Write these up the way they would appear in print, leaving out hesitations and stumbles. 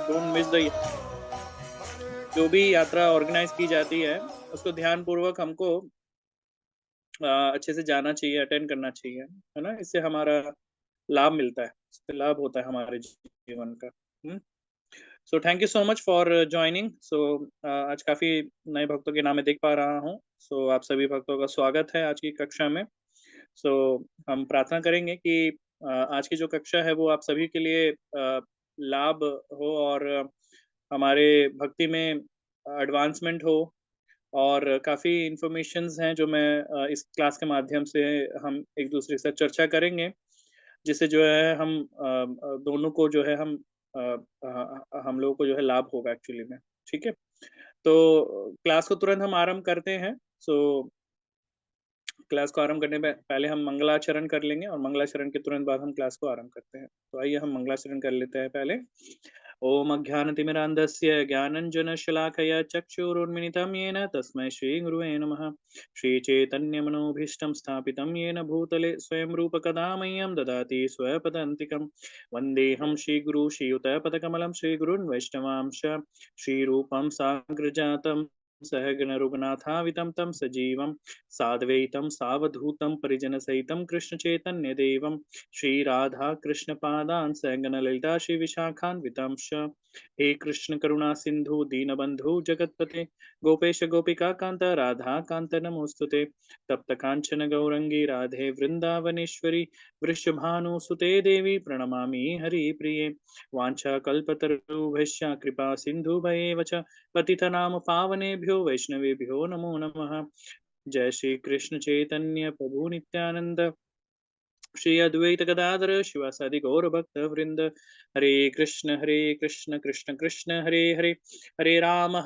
Don't miss the, जो भी यात्रा ऑर्गेनाइज की जाती है उसको ध्यान पूर्वक हमको अच्छे से जाना चाहिए, अटेंड करना चाहिए, है ना। इससे हमारा लाभ मिलता है, इससे लाभ होता है हमारे जीवन का। So thank you so much for joining. So आज काफी नए भक्तों के नाम मैं देख पा रहा हूँ। सो आप सभी भक्तों का स्वागत है आज की कक्षा में। सो हम प्रार्थना करेंगे कि आज की जो कक्षा है वो आप सभी के लिए लाभ हो, और हमारे भक्ति में एडवांसमेंट हो, और काफ़ी इंफॉर्मेशंस हैं जो मैं इस क्लास के माध्यम से हम एक दूसरे के साथ चर्चा करेंगे, जिससे जो है हम दोनों को जो है हम लोगों को जो है लाभ होगा एक्चुअली में। ठीक है, तो क्लास को तुरंत हम आरंभ करते हैं। सो क्लास को आरंभ करने में पहले हम मंगलाचरण कर लेंगे, और मंगलाचरण के तुरंत बाद हम क्लास को आरंभ करते हैं। तो आइए हम मंगलाचरण कर लेते हैं पहले। ओम अज्ञानतिमिरान्धस्य ज्ञानञ्जनशलाकया चक्षुरुन्मिलितं येन तस्मै श्रीगुरुवे नमः। श्रीचैतन्यमनोभीष्टं स्थापितं येन भूतले स्वयं रूपकदा मह्यं ददाति स्वपदान्तिकं। वन्देऽहं श्रीगुरू श्रीयुतपदकमलं श्रीगुरून् वैष्णवांश श्रीरूपं साग्रजातं सहगणरघुनाथावितं तं सजीवं साद्वैतं सावधूतं परिजनसहितं कृष्णचैतन्यदेवं श्रीराधा कृष्णपादान् सगणललिता श्रीविशाखान्वितांश्च। हे कृष्ण करुणा सिंधु दीनबंधु जगतपते गोपेश गोपिका कांत राधा कांत नमोस्तुते। तप्त कांचन गौरंगी राधे वृंदावनेश्वरी वृषभानुसुते देवी प्रणमामि हरिप्रिये। वाञ्छाकल्पतरुभ्यश्च कृपा सिन्धुभयेव च पतितनाम पावनेभ्यो वैष्णवेभ्यो नमो नमः। जय श्री कृष्ण चैतन्य प्रभु नित्यानंद श्री अद्वैत गदाधर शिवासादि गौर भक्त वृंद। हरे कृष्ण कृष्ण कृष्ण हरे हरे, हरे राम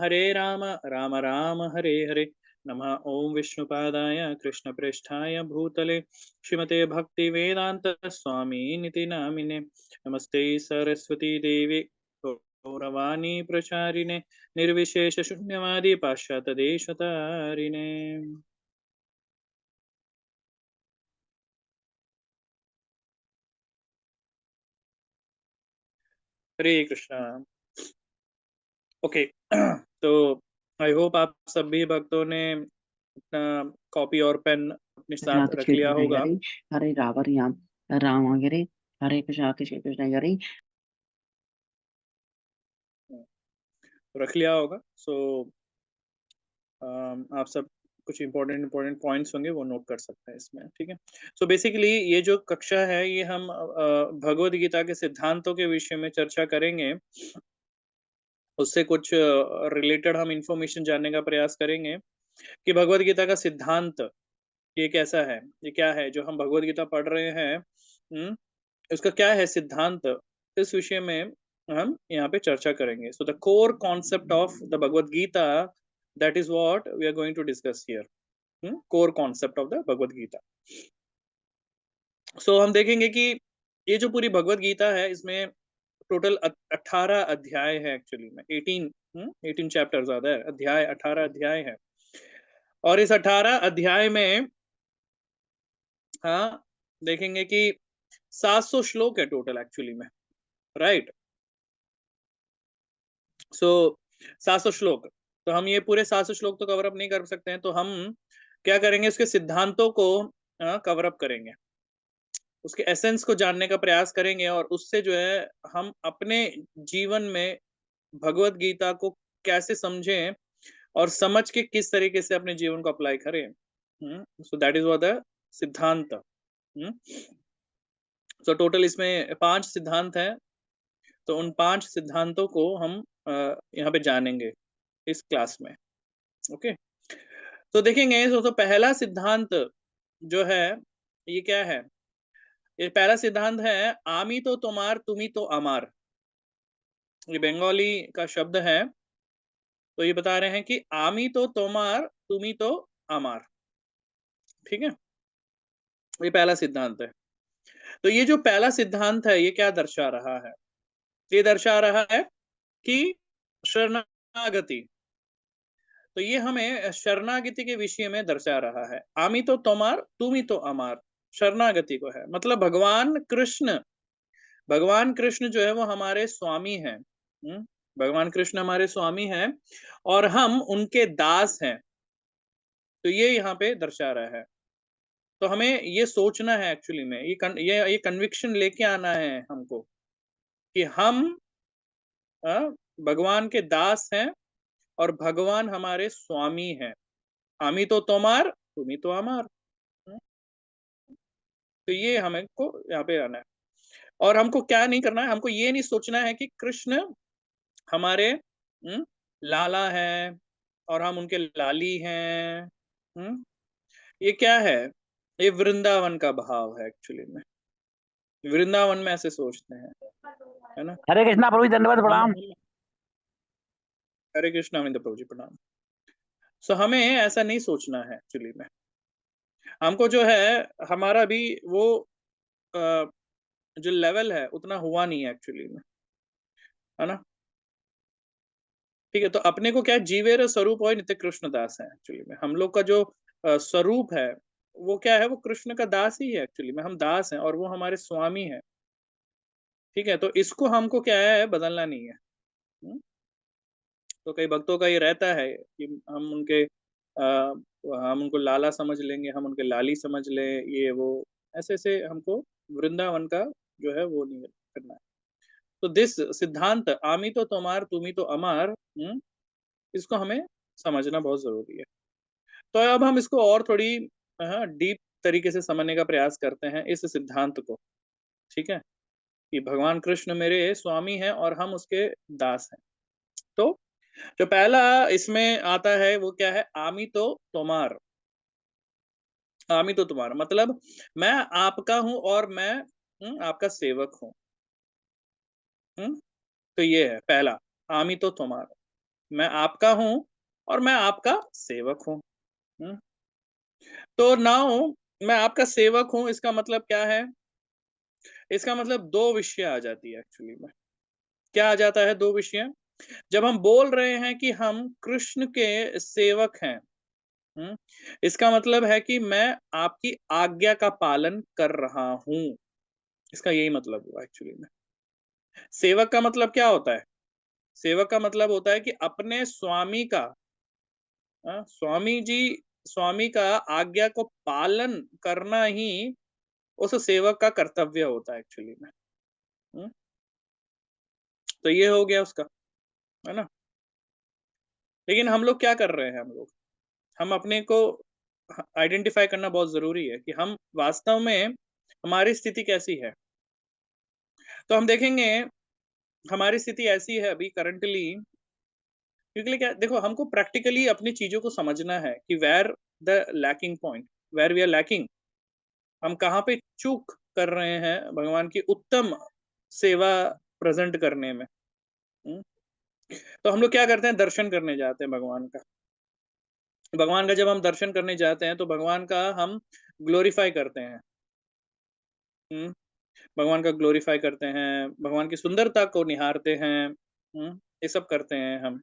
राम राम हरे हरे। नमः ओम विष्णुपादाय कृष्ण प्रेष्ठाय भूतले श्रीमते भक्ति वेदांत स्वामी निति नामिने। नमस्ते सरस्वती देवी गौरवाणी प्रचारिणे निर्विशेष शून्यवादी पाश्चात्य देशतारिणे। हरे कृष्णा। ओके तो आई होप आप सभी भक्तों ने अपना कॉपी और पेन अपने साथ कृष्ण रख लिया कृष्ण होगा। हरे हरे रावर राम राम हरे हरे कृष्ण कृष्ण हरे। रख लिया होगा। सो आप सब कुछ इम्पोर्टेंट पॉइंट्स होंगे वो नोट कर सकते हैं इसमें। ठीक है, सो बेसिकली ये जो कक्षा है ये हम भगवत गीता के सिद्धांतों के विषय में चर्चा करेंगे। उससे कुछ रिलेटेड हम इंफॉर्मेशन जानने का प्रयास करेंगे कि भगवत गीता का सिद्धांत ये कैसा है, ये क्या है जो हम भगवत गीता पढ़ रहे हैं। उसका क्या है सिद्धांत, इस विषय में हम यहाँ पे चर्चा करेंगे। So the core concept of the Bhagavad Gita, that is what we are going to discuss here. Core concept of the Bhagavad Gita. So हम देखेंगे कि ये जो पूरी भगवत गीता है इसमें टोटल 18 अध्याय है एक्चुअली में। 18 चैप्टर, ज्यादा है अध्याय, 18 अध्याय है। और इस 18 अध्याय में हाँ देखेंगे कि 700 श्लोक है टोटल एक्चुअली में, राइट। सो 700 श्लोक, तो हम ये पूरे 700 श्लोक तो कवर अप नहीं कर सकते हैं, तो हम क्या करेंगे, उसके सिद्धांतों को कवर अप करेंगे, उसके एसेंस को जानने का प्रयास करेंगे, और उससे जो है हम अपने जीवन में भगवत गीता को कैसे समझें और समझ के किस तरीके से अपने जीवन को अप्लाई करें। So that is what the siddhanta. So total इसमें 5 सिद्धांत हैं, तो उन 5 सिद्धांतों को हम यहाँ पे जानेंगे इस क्लास में। ओके, तो देखेंगे तो पहला सिद्धांत जो है ये क्या है। ये पहला सिद्धांत है आमी तो तुम्हार तुम्ही तो अमार। ये बंगाली का शब्द है। तो ये बता रहे हैं कि आमी तो तुम्हार तुम्ही तो अमार। ठीक है, ये पहला सिद्धांत है। तो ये जो पहला सिद्धांत है ये क्या दर्शा रहा है, ये दर्शा रहा है कि शरणागति, तो ये हमें शरणागति के विषय में दर्शा रहा है। आमी तो तुम्हार तुम्ही तो अमार, शरणागति को है, मतलब भगवान कृष्ण जो है वो हमारे स्वामी हैं। भगवान कृष्ण हमारे स्वामी हैं और हम उनके दास हैं। तो ये यहाँ पे दर्शा रहा है। तो हमें ये सोचना है एक्चुअली में, ये कन्विक्शन लेके आना है हमको कि हम भगवान के दास हैं और भगवान हमारे स्वामी हैं। आमी तो तोमार, तुमी तो अमार। हम्म, तो ये हमें को यहाँ पे आना है। और हमको क्या नहीं करना है, हमको ये नहीं सोचना है कि कृष्ण हमारे लाला है और हम उनके लाली हैं। ये क्या है? ये वृंदावन का भाव है एक्चुअली में। वृंदावन में ऐसे सोचते हैं, है ना। हरे कृष्णा प्रभु जी, दंडवत प्रणाम। हरे कृष्णा अमिंद प्रभु जी प्रणाम। सो हमें ऐसा नहीं सोचना है एक्चुअली में। हमको जो है हमारा भी वो अ, जो लेवल है उतना हुआ नहीं है एक्चुअली में, है ना। ठीक है, तो अपने को क्या है, जीवेर स्वरूप और नित्य कृष्ण दास है एक्चुअली में। हम लोग का जो स्वरूप है वो क्या है, वो कृष्ण का दास ही है एक्चुअली में। हम दास हैं और वो हमारे स्वामी है। ठीक है, तो इसको हमको क्या है, बदलना नहीं है। हम्म? तो कई भक्तों का ये रहता है कि हम उनको लाला समझ लेंगे, हम उनके लाली समझ लें, ये वो ऐसे ऐसे हमको वृंदावन का जो है वो नहीं करना है। तो दिस सिद्धांत आमी तो तोमार तुमी तो अमार, इसको हमें समझना बहुत जरूरी है। तो अब हम इसको और थोड़ी डीप तरीके से समझने का प्रयास करते हैं इस सिद्धांत को। ठीक है, कि भगवान कृष्ण मेरे स्वामी हैं और हम उसके दास हैं। तो जो पहला इसमें आता है वो क्या है, आमी तो तुम्हार। आमी तो तुम्हारा मतलब मैं आपका हूं और मैं आपका सेवक हूं। हम्म? तो ये है पहला, आमी तो तुम्हारा, मैं आपका हूं और मैं आपका सेवक हूं। हम्म? तो नाउ मैं आपका सेवक हूं, इसका मतलब क्या है? इसका मतलब दो विषय आ जाती है एक्चुअली में। क्या आ जाता है दो विषय? जब हम बोल रहे हैं कि हम कृष्ण के सेवक हैं, हम्म, इसका मतलब है कि मैं आपकी आज्ञा का पालन कर रहा हूं। इसका यही मतलब हुआ एक्चुअली में। सेवक का मतलब क्या होता है? सेवक का मतलब होता है कि अपने स्वामी का, स्वामी का आज्ञा को पालन करना ही उस सेवक का कर्तव्य होता है एक्चुअली में। हम्म, तो ये हो गया उसका, है ना। लेकिन हम लोग क्या कर रहे हैं, हम अपने को आइडेंटिफाई करना बहुत जरूरी है कि हम वास्तव में हमारी स्थिति कैसी है। तो हम देखेंगे हमारी स्थिति ऐसी है अभी करंटली, क्योंकि क्या देखो, हमको प्रैक्टिकली अपनी चीजों को समझना है कि where the lacking point, where we are lacking, हम कहाँ पे चूक कर रहे हैं भगवान की उत्तम सेवा प्रेजेंट करने में। हम्म? तो हम लोग क्या करते हैं, दर्शन करने जाते हैं भगवान का। भगवान का जब हम दर्शन करने जाते हैं तो भगवान का हम ग्लोरीफाई करते हैं। हम्म? भगवान का ग्लोरीफाई करते हैं, भगवान की सुंदरता को निहारते हैं। ये सब करते हैं हम।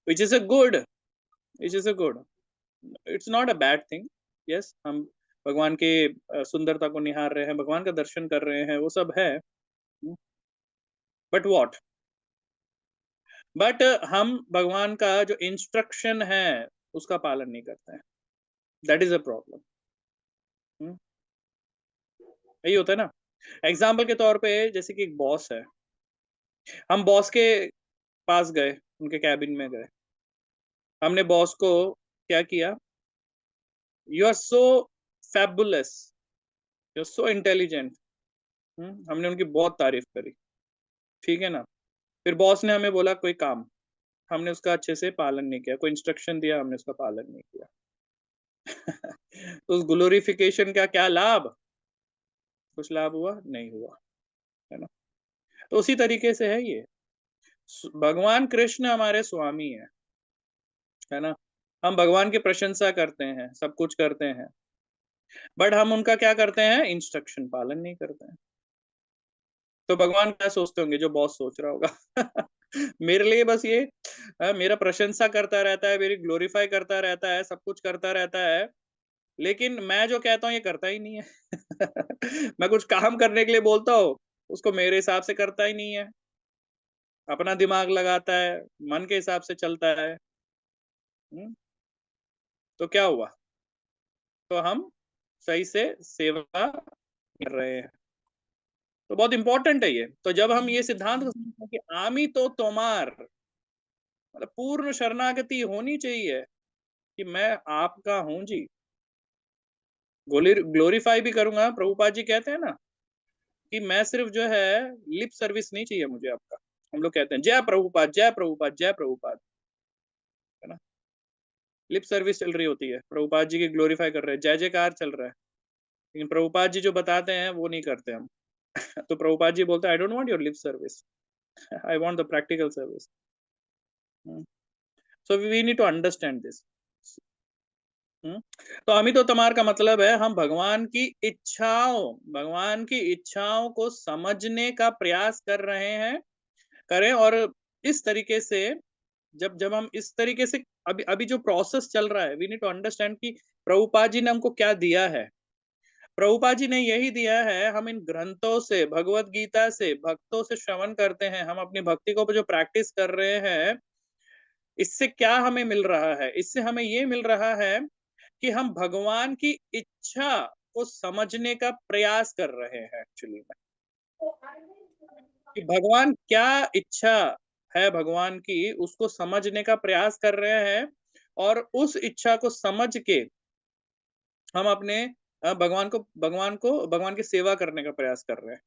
Which is a good, which is a good, it's not a bad thing. Yes, हम भगवान के सुंदरता को निहार रहे हैं, भगवान का दर्शन कर रहे हैं, वो सब है। बट वॉट, बट हम भगवान का जो इंस्ट्रक्शन है उसका पालन नहीं करते हैं। That is a problem. यही होता है ना। एग्जाम्पल के तौर पे जैसे कि एक बॉस है, हम बॉस के पास गए, उनके कैबिन में गए, हमने बॉस को क्या किया, you are so fabulous, you are so intelligent. हमने उनकी बहुत तारीफ करी। ठीक है ना। फिर बॉस ने हमें बोला कोई काम, हमने उसका अच्छे से पालन नहीं किया, कोई इंस्ट्रक्शन दिया हमने उसका पालन नहीं किया। तो उस ग्लोरिफिकेशन का क्या लाभ? कुछ लाभ हुआ नहीं हुआ, है ना। तो उसी तरीके से है ये, भगवान कृष्ण हमारे स्वामी है ना। हम भगवान की प्रशंसा करते हैं, सब कुछ करते हैं, बट हम उनका क्या करते हैं, इंस्ट्रक्शन पालन नहीं करते हैं। तो भगवान क्या सोचते होंगे, जो बॉस सोच रहा होगा मेरे लिए बस ये मेरा प्रशंसा करता रहता है, मेरी ग्लोरीफाई करता रहता है, सब कुछ करता रहता है, लेकिन मैं जो कहता हूँ ये करता ही नहीं है मैं कुछ काम करने के लिए बोलता हूँ, उसको मेरे हिसाब से करता ही नहीं है। अपना दिमाग लगाता है, मन के हिसाब से चलता है। हम्म, तो क्या हुआ? तो हम सही से सेवा कर रहे हैं। तो बहुत इंपॉर्टेंट है ये। तो जब हम ये सिद्धांत को समझते हैं कि आमी तो तोमार, मतलब पूर्ण शरणागति होनी चाहिए कि मैं आपका हूं जी। ग्लोरीफाई भी करूंगा। प्रभुपाद जी कहते हैं ना कि मैं सिर्फ जो है लिप सर्विस नहीं चाहिए मुझे आपका। हम लोग कहते हैं जय प्रभुपाद, जय प्रभुपाद, जय प्रभुपाद, है ना। लिप सर्विस चल रही होती है, प्रभुपाद जी की ग्लोरीफाई कर रहे हैं, जय जयकार चल रहा है, लेकिन प्रभुपाद जी जो बताते हैं वो नहीं करते हम। तो प्रभुपाद जी बोलते हैं, I don't want your lip service, I want the practical service. So we need to understand this. तो अमित तमार का मतलब है हम भगवान की इच्छाओं को समझने का प्रयास कर रहे हैं, करें। और इस तरीके से जब जब हम इस तरीके से अभी अभी जो प्रोसेस चल रहा है, वी नीड टू अंडरस्टैंड कि प्रभुपाद जी ने हमको क्या दिया है। प्रभुपाद जी ने यही दिया है, हम इन ग्रंथों से, भगवत गीता से, भक्तों से श्रवण करते हैं, हम अपनी भक्ति को जो प्रैक्टिस कर रहे हैं, इससे क्या हमें मिल रहा है? इससे हमें ये मिल रहा है कि हम भगवान की इच्छा को समझने का प्रयास कर रहे हैं एक्चुअली में, कि भगवान क्या इच्छा है भगवान की, उसको समझने का प्रयास कर रहे हैं। और उस इच्छा को समझ के हम अपने भगवान की सेवा करने का प्रयास कर रहे हैं।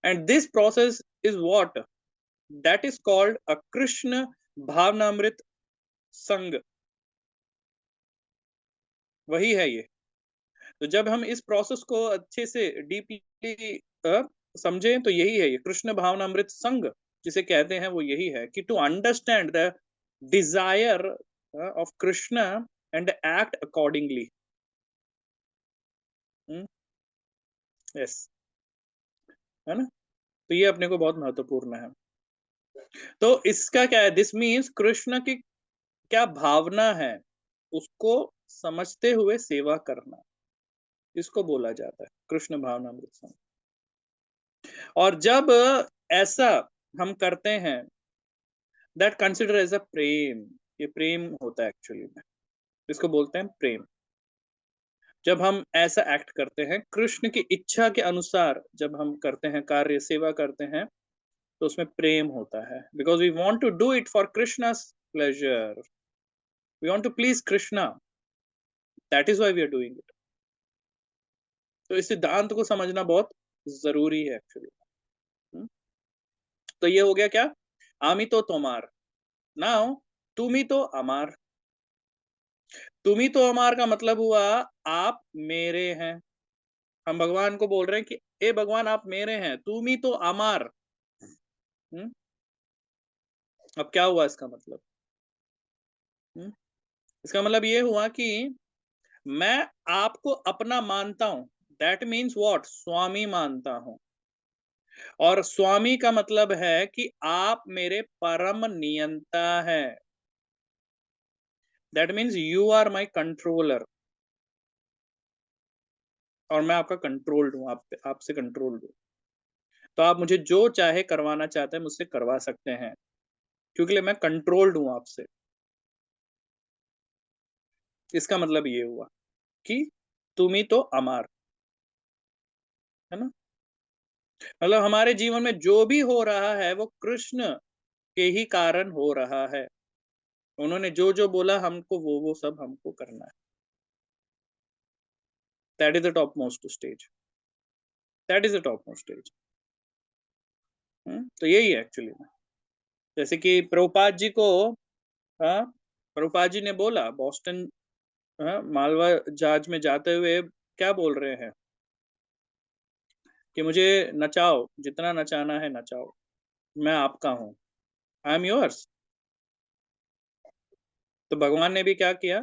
And this process is what that is called a Krishna Bhavanamrita Sangh. वही है ये। तो जब हम इस प्रोसेस को अच्छे से डीपली समझें, तो यही है ये कृष्ण भावनामृत संग जिसे कहते हैं। वो यही है कि to understand the desire of Krishna and act accordingly. Yes, है ना। तो ये अपने को बहुत महत्वपूर्ण है। तो इसका क्या है? दिस मीन्स कृष्ण की क्या भावना है उसको समझते हुए सेवा करना, इसको बोला जाता है कृष्ण भावनामृत संग। और जब ऐसा हम करते हैं, दैट कंसिडर एज अ प्रेम। ये प्रेम होता है एक्चुअली में, इसको बोलते हैं प्रेम। जब हम ऐसा एक्ट करते हैं कृष्ण की इच्छा के अनुसार, जब हम करते हैं कार्य, सेवा करते हैं, तो उसमें प्रेम होता है। Because we want to do it for Krishna's pleasure, we want to please Krishna, that is why we are doing it. तो इस सिद्धांत को समझना बहुत जरूरी है एक्चुअली। तो ये हो गया क्या? आमी तो तोमार। नाउ तुमी तो अमार। तुमी तो अमार का मतलब हुआ आप मेरे हैं। हम भगवान को बोल रहे हैं कि ए भगवान आप मेरे हैं, तुमी तो अमार। हम्म? अब क्या हुआ इसका मतलब? हम्म? इसका मतलब ये हुआ कि मैं आपको अपना मानता हूं। That means what? स्वामी मानता हूं। और स्वामी का मतलब है कि आप मेरे परम नियंता हैं। That means you are my controller. और मैं आपका कंट्रोल्ड हूं, आपसे कंट्रोल्ड हूं। तो आप मुझे जो चाहे करवाना चाहते हैं मुझसे करवा सकते हैं, क्योंकि मैं कंट्रोल्ड हूं आपसे। इसका मतलब ये हुआ कि तुम ही तो अमार, है ना। मतलब हमारे जीवन में जो भी हो रहा है वो कृष्ण के ही कारण हो रहा है। उन्होंने जो जो बोला हमको, वो सब हमको करना है। That is the top most stage. That is the top most stage. तो यही है एक्चुअली में। जैसे कि प्रभुपाद जी को, हाँ, प्रभुपाद जी ने बोला बॉस्टन, हाँ, मालवा जहाज में जाते हुए क्या बोल रहे हैं कि मुझे नचाओ, जितना नचाना है नचाओ, मैं आपका हूं, आई एम योर्स। तो भगवान ने भी क्या किया?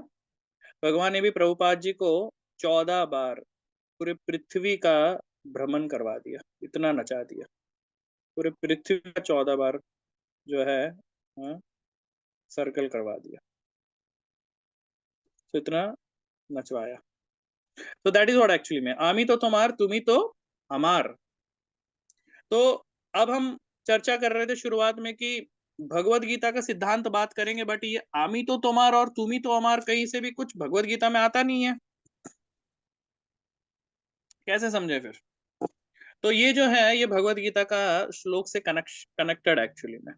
भगवान ने भी प्रभुपाद जी को 14 बार पूरे पृथ्वी का भ्रमण करवा दिया, इतना नचा दिया। पूरे पृथ्वी का 14 बार जो है, हाँ, सर्कल करवा दिया। तो इतना नचवाया। तो दैट इज व्हाट एक्चुअली में आमी तो तुम्हार, तुम्ही तो हमार। तो अब हम चर्चा कर रहे थे शुरुआत में कि भगवत गीता का सिद्धांत बात करेंगे, बट ये आमी तो तुम्हार और तुमी तो अमार कहीं से भी कुछ भगवत गीता में आता नहीं है। कैसे समझे फिर? तो ये जो है ये भगवत गीता का श्लोक से कनेक्टेड एक्चुअली में।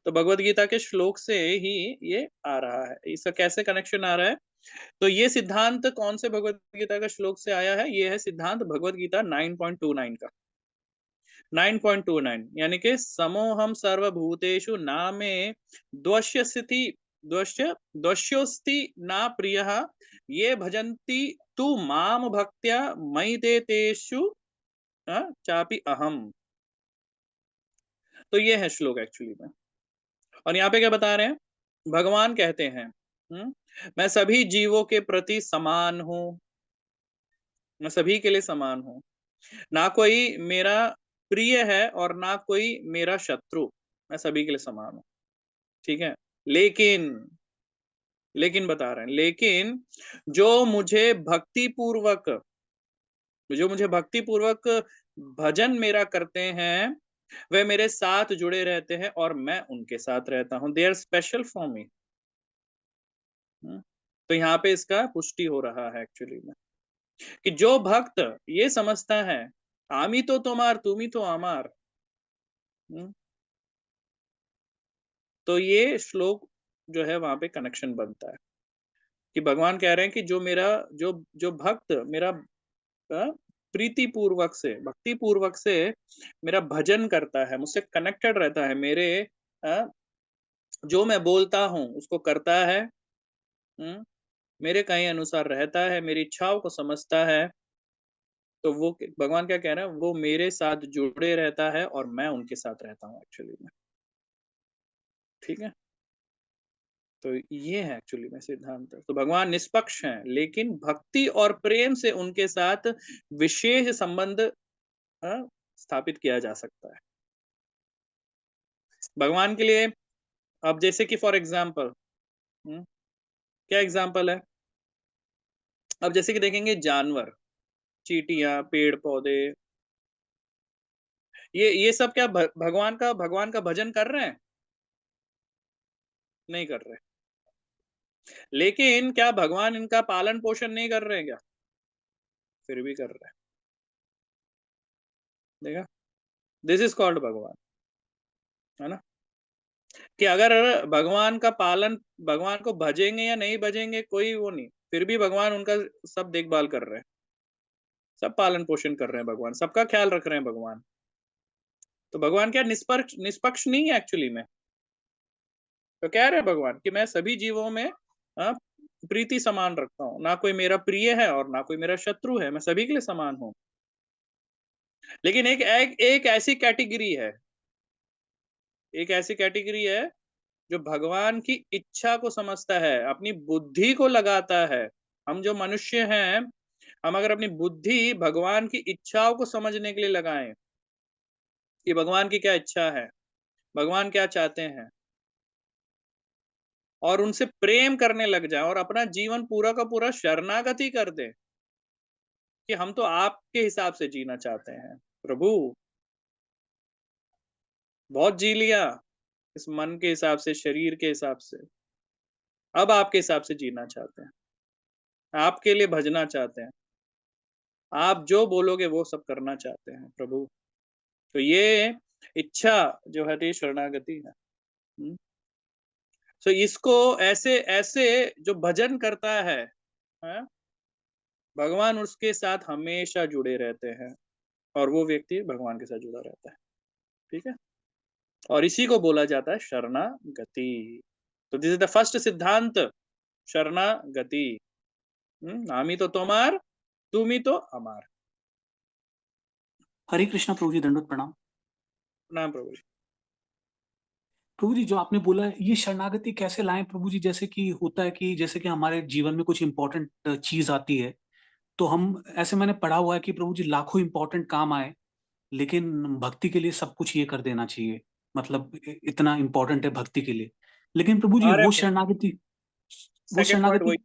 तो भगवत गीता के श्लोक से ही ये आ रहा है। इसका कैसे कनेक्शन आ रहा है? तो ये सिद्धांत कौन से भगवत गीता का श्लोक से आया है? ये है सिद्धांत भगवत गीता 9.29 का। 9.29 यानी कि समोहम सर्वभूतेषु नामे द्वश्यस्ति द्वश्योस्ति ना प्रियः ये भजन्ति तु माम भक्त्या मयि ते तेषु चापि अहम। तो ये है श्लोक एक्चुअली में। और यहाँ पे क्या बता रहे हैं? भगवान कहते हैं मैं सभी जीवों के प्रति समान हूं, मैं सभी के लिए समान हूं, ना कोई मेरा प्रिय है और ना कोई मेरा शत्रु, मैं सभी के लिए समान हूं। ठीक है, लेकिन लेकिन बता रहे हैं, लेकिन जो मुझे भक्ति पूर्वक भजन मेरा करते हैं वे मेरे साथ जुड़े रहते हैं और मैं उनके साथ रहता हूं। They are special for me. तो यहाँ पे इसका पुष्टि हो रहा है एक्चुअली में कि जो भक्त ये समझता है आमी तो तुम्हार तुमी तो अमार, तो ये श्लोक जो है वहां पे कनेक्शन बनता है कि भगवान कह रहे हैं कि जो मेरा जो जो भक्त मेरा प्रीति पूर्वक से भक्ति पूर्वक से मेरा भजन करता है, मुझसे कनेक्टेड रहता है, मेरे अ, जो मैं बोलता हूँ उसको करता है, मेरे कहे अनुसार रहता है, मेरी इच्छाओं को समझता है, तो वो भगवान क्या कह रहे हैं, वो मेरे साथ जुड़े रहता है और मैं उनके साथ रहता हूँ एक्चुअली में। ठीक है, तो ये है एक्चुअली में सिद्धांत। तो भगवान निष्पक्ष हैं, लेकिन भक्ति और प्रेम से उनके साथ विशेष संबंध स्थापित किया जा सकता है भगवान के लिए। अब जैसे कि फॉर एग्जाम्पल क्या एग्जाम्पल है? अब जैसे कि देखेंगे जानवर, चींटियां, पेड़ पौधे, ये सब क्या भगवान का भजन कर रहे हैं? नहीं कर रहे। लेकिन क्या भगवान इनका पालन पोषण नहीं कर रहे हैं क्या? फिर भी कर रहे हैं। देखा, दिस इज कॉल्ड भगवान, है ना? कि अगर भगवान को भजेंगे या नहीं भजेंगे कोई वो नहीं, फिर भी भगवान उनका सब देखभाल कर रहे हैं, सब पालन पोषण कर रहे हैं, भगवान सबका ख्याल रख रहे हैं भगवान। तो भगवान क्या निष्पक्ष नहीं है एक्चुअली में? तो कह रहे हैं भगवान कि मैं सभी जीवों में प्रीति समान रखता हूँ, ना कोई मेरा प्रिय है और ना कोई मेरा शत्रु है, मैं सभी के लिए समान हूँ। लेकिन एक ऐसी कैटेगरी है, एक ऐसी कैटेगरी है जो भगवान की इच्छा को समझता है, अपनी बुद्धि को लगाता है। हम जो मनुष्य हैं, हम अगर अपनी बुद्धि भगवान की इच्छाओं को समझने के लिए लगाएं कि भगवान की क्या इच्छा है, भगवान क्या चाहते हैं, और उनसे प्रेम करने लग जाए और अपना जीवन पूरा का पूरा शरणागति कर दे कि हम तो आपके हिसाब से जीना चाहते हैं प्रभु, बहुत जी लिया इस मन के हिसाब से, शरीर के हिसाब से, अब आपके हिसाब से जीना चाहते हैं, आपके लिए भजना चाहते हैं, आप जो बोलोगे वो सब करना चाहते हैं प्रभु। तो ये इच्छा जो है, ये शरणागति है। तो इसको ऐसे ऐसे जो भजन करता है, भगवान उसके साथ हमेशा जुड़े रहते हैं और वो व्यक्ति भगवान के साथ जुड़ा रहता है। ठीक है, और इसी को बोला जाता है शरणागति। तो दिस इज द फर्स्ट सिद्धांत, शरणागति। आमी तो तुम्हार तुमी तो अमार। हरे कृष्णा प्रभु जी, दंडवत प्रणाम। प्रणाम प्रभु जी। प्रभु जी, जो आपने बोला ये शरणागति कैसे लाएं प्रभु जी? जैसे कि होता है कि जैसे कि हमारे जीवन में कुछ इंपॉर्टेंट चीज आती है, तो हम ऐसे, मैंने पढ़ा हुआ है कि प्रभु जी लाखों इंपॉर्टेंट काम आए, लेकिन भक्ति के लिए सब कुछ ये कर देना चाहिए, मतलब इतना इंपॉर्टेंट है भक्ति के लिए। लेकिन प्रभु जी आ रहे वो हैं, शरणागति वो सेकंड पॉइंट शरणागति वही।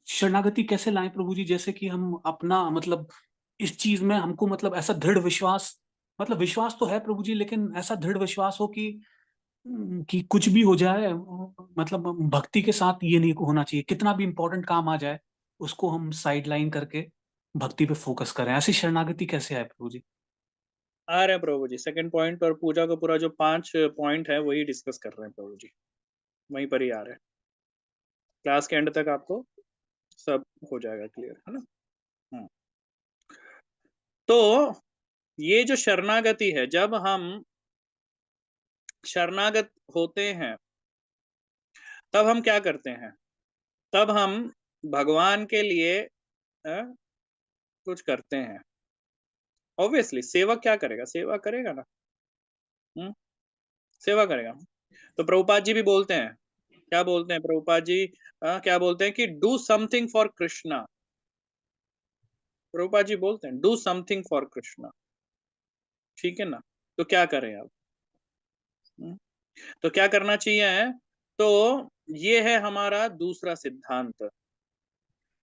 शरणागति कैसे लाएं प्रभु जी? जैसे कि हम अपना मतलब इस चीज में हमको मतलब ऐसा दृढ़ विश्वास मतलब विश्वास तो है प्रभु जी, लेकिन ऐसा दृढ़ विश्वास हो कि कुछ भी हो जाए, मतलब भक्ति के साथ ये नहीं होना चाहिए, कितना भी इंपॉर्टेंट काम आ जाए उसको हम साइड लाइन करके भक्ति पे फोकस करें। ऐसी शरणागति कैसे आए प्रभु जी? आ रहे हैं प्रभु जी, सेकंड पॉइंट और पूजा का पूरा जो 5 पॉइंट है वही डिस्कस कर रहे हैं प्रभु जी, वहीं पर ही आ रहे हैं। क्लास के एंड तक आपको सब हो जाएगा क्लियर, है ना? हम्म। तो ये जो शरणागति है, जब हम शरणागत होते हैं तब हम क्या करते हैं? तब हम भगवान के लिए कुछ करते हैं। ऑब्वियसली सेवक क्या करेगा? सेवा करेगा ना। हम्म, सेवा करेगा। तो प्रभुपाद जी भी बोलते हैं, क्या बोलते हैं प्रभुपाद जी? क्या बोलते हैं कि do something for Krishna. Prabhupada ji बोलते हैं डू समथिंग फॉर कृष्णा, ठीक है ना? तो क्या करें आप? हम्म, तो क्या करना चाहिए? तो ये है हमारा दूसरा सिद्धांत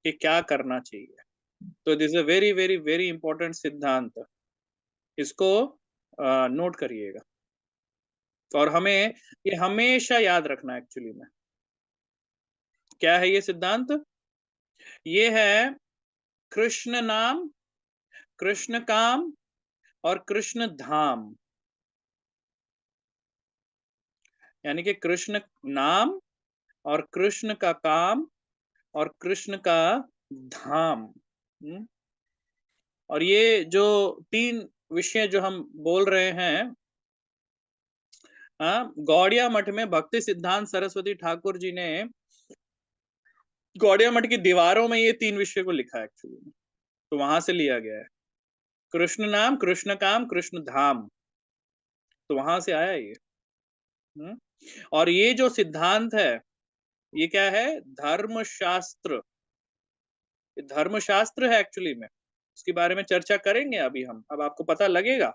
कि क्या करना चाहिए। तो this is a very very very important सिद्धांत, इसको नोट करिएगा और हमें ये हमेशा याद रखना है। एक्चुअली में क्या है ये सिद्धांत? ये है कृष्ण नाम, कृष्ण काम और कृष्ण धाम। यानी कि कृष्ण नाम और कृष्ण का काम और कृष्ण का धाम। और ये जो 3 विषय जो हम बोल रहे हैं, गौड़िया मठ में भक्ति सिद्धांत सरस्वती ठाकुर जी ने गौड़िया मठ की दीवारों में ये 3 विषय को लिखा है एक्चुअली में, तो वहां से लिया गया है। कृष्ण नाम, कृष्ण काम, कृष्ण धाम, तो वहां से आया ये। हम्म? और ये जो सिद्धांत है ये क्या है? धर्मशास्त्र। ये धर्मशास्त्र है एक्चुअली में, उसके बारे में चर्चा करेंगे अभी हम। अब आपको पता लगेगा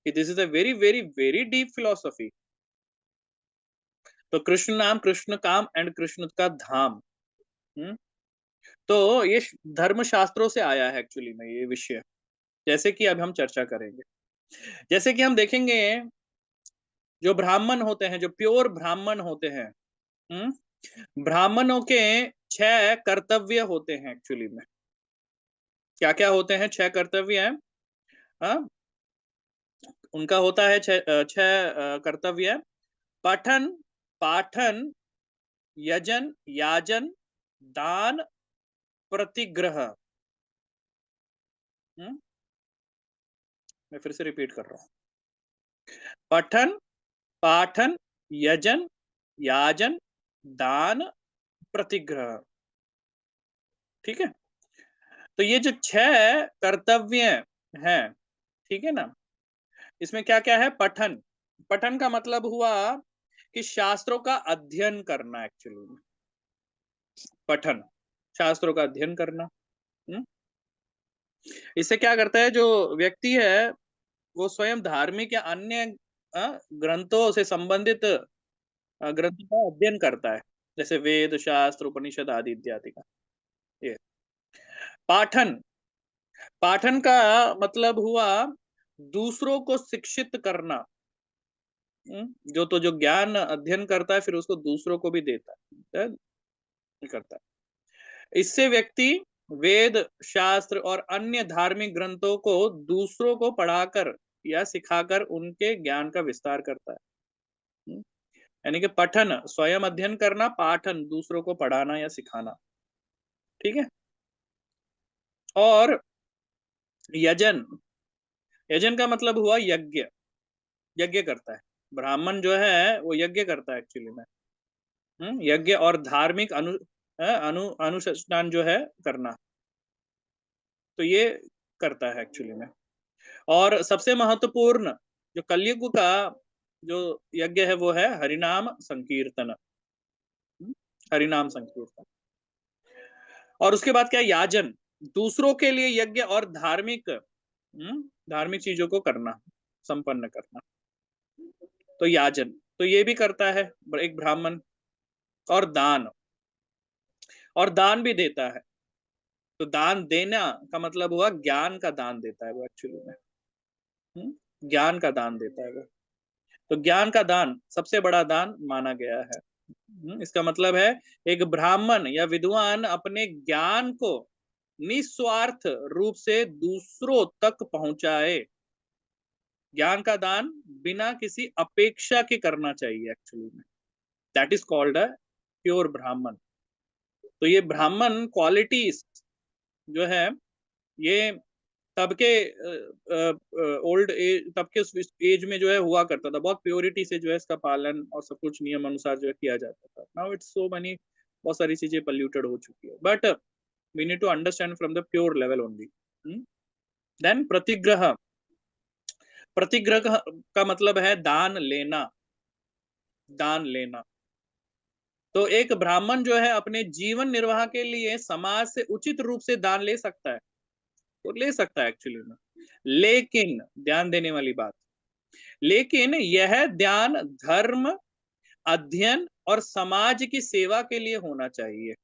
कि this is a very very very deep philosophy. तो कृष्ण नाम, कृष्ण काम एंड कृष्ण का धाम। हम्म? तो ये धर्मशास्त्रों से आया है एक्चुअली में ये विषय, जैसे कि अब हम चर्चा करेंगे। जैसे कि हम देखेंगे जो ब्राह्मण होते हैं, जो प्योर ब्राह्मण होते हैं, ब्राह्मणों के 6 कर्तव्य होते हैं एक्चुअली में। क्या क्या होते हैं? 6 कर्तव्य हैं। हाँ, उनका होता है 6 कर्तव्य: पठन, पाठन, यजन, याजन, दान, प्रतिग्रह। मैं फिर से रिपीट कर रहा हूँ: पठन, पाठन, यजन, याजन, दान, प्रतिग्रह। ठीक है? तो ये जो 6 कर्तव्य हैं, ठीक है ना, इसमें क्या क्या है? पठन, पठन का मतलब हुआ कि शास्त्रों का अध्ययन करना एक्चुअली में। पठन, शास्त्रों का अध्ययन करना। हम्म? इससे क्या करता है? जो व्यक्ति है वो स्वयं धार्मिक या अन्य ग्रंथों से संबंधित ग्रंथों का अध्ययन करता है, जैसे वेद, शास्त्र, उपनिषद आदि इत्यादि का। ये पाठन, पाठन का मतलब हुआ दूसरों को शिक्षित करना। जो ज्ञान अध्ययन करता है फिर उसको दूसरों को भी देता है, करता है। इससे व्यक्ति वेद, शास्त्र और अन्य धार्मिक ग्रंथों को दूसरों को पढ़ाकर या सिखाकर उनके ज्ञान का विस्तार करता है। यानी कि पठन स्वयं अध्ययन करना, पाठन दूसरों को पढ़ाना या सिखाना। ठीक है? और यजन, यजन का मतलब हुआ यज्ञ, यज्ञ करता है। ब्राह्मण जो है वो यज्ञ करता है एक्चुअली में। यज्ञ और धार्मिक अनुष्ठान जो है करना, तो ये करता है एक्चुअली में। और सबसे महत्वपूर्ण जो कलयुग का जो यज्ञ है वो है हरिनाम संकीर्तन। हरिनाम संकीर्तन। और उसके बाद क्या? याजन, दूसरों के लिए यज्ञ और धार्मिक धार्मिक चीजों को करना, संपन्न करना, तो याजन। तो ये भी करता है एक ब्राह्मण। और दान, और दान भी देता है। तो दान देना का मतलब हुआ ज्ञान का दान देता है वो एक्चुअली में। ज्ञान का दान देता है वो। तो ज्ञान का दान सबसे बड़ा दान माना गया है। इसका मतलब है एक ब्राह्मण या विद्वान अपने ज्ञान को निस्वार्थ रूप से दूसरों तक पहुंचाए। ज्ञान का दान बिना किसी अपेक्षा के करना चाहिए एक्चुअली में। That is called a pure ब्राह्मण। तो ये ब्राह्मण क्वालिटीज जो है ये तब के ओल्ड एज, तब के उस एज में जो है हुआ करता था, बहुत प्योरिटी से जो है इसका पालन और सब कुछ नियम अनुसार जो है किया जाता था। नाउ इट्स सो मनी, बहुत सारी चीजें पल्यूटेड हो चुकी है, but we need to understand from the pure level only. Then pratigraha. प्रतिग्रह का मतलब है दान लेना, दान लेना। तो एक ब्राह्मण जो है अपने जीवन निर्वाह के लिए समाज से उचित रूप से दान ले सकता है, तो ले सकता है एक्चुअली में। लेकिन ध्यान देने वाली बात, लेकिन यह ध्यान धर्म, अध्ययन और समाज की सेवा के लिए होना चाहिए,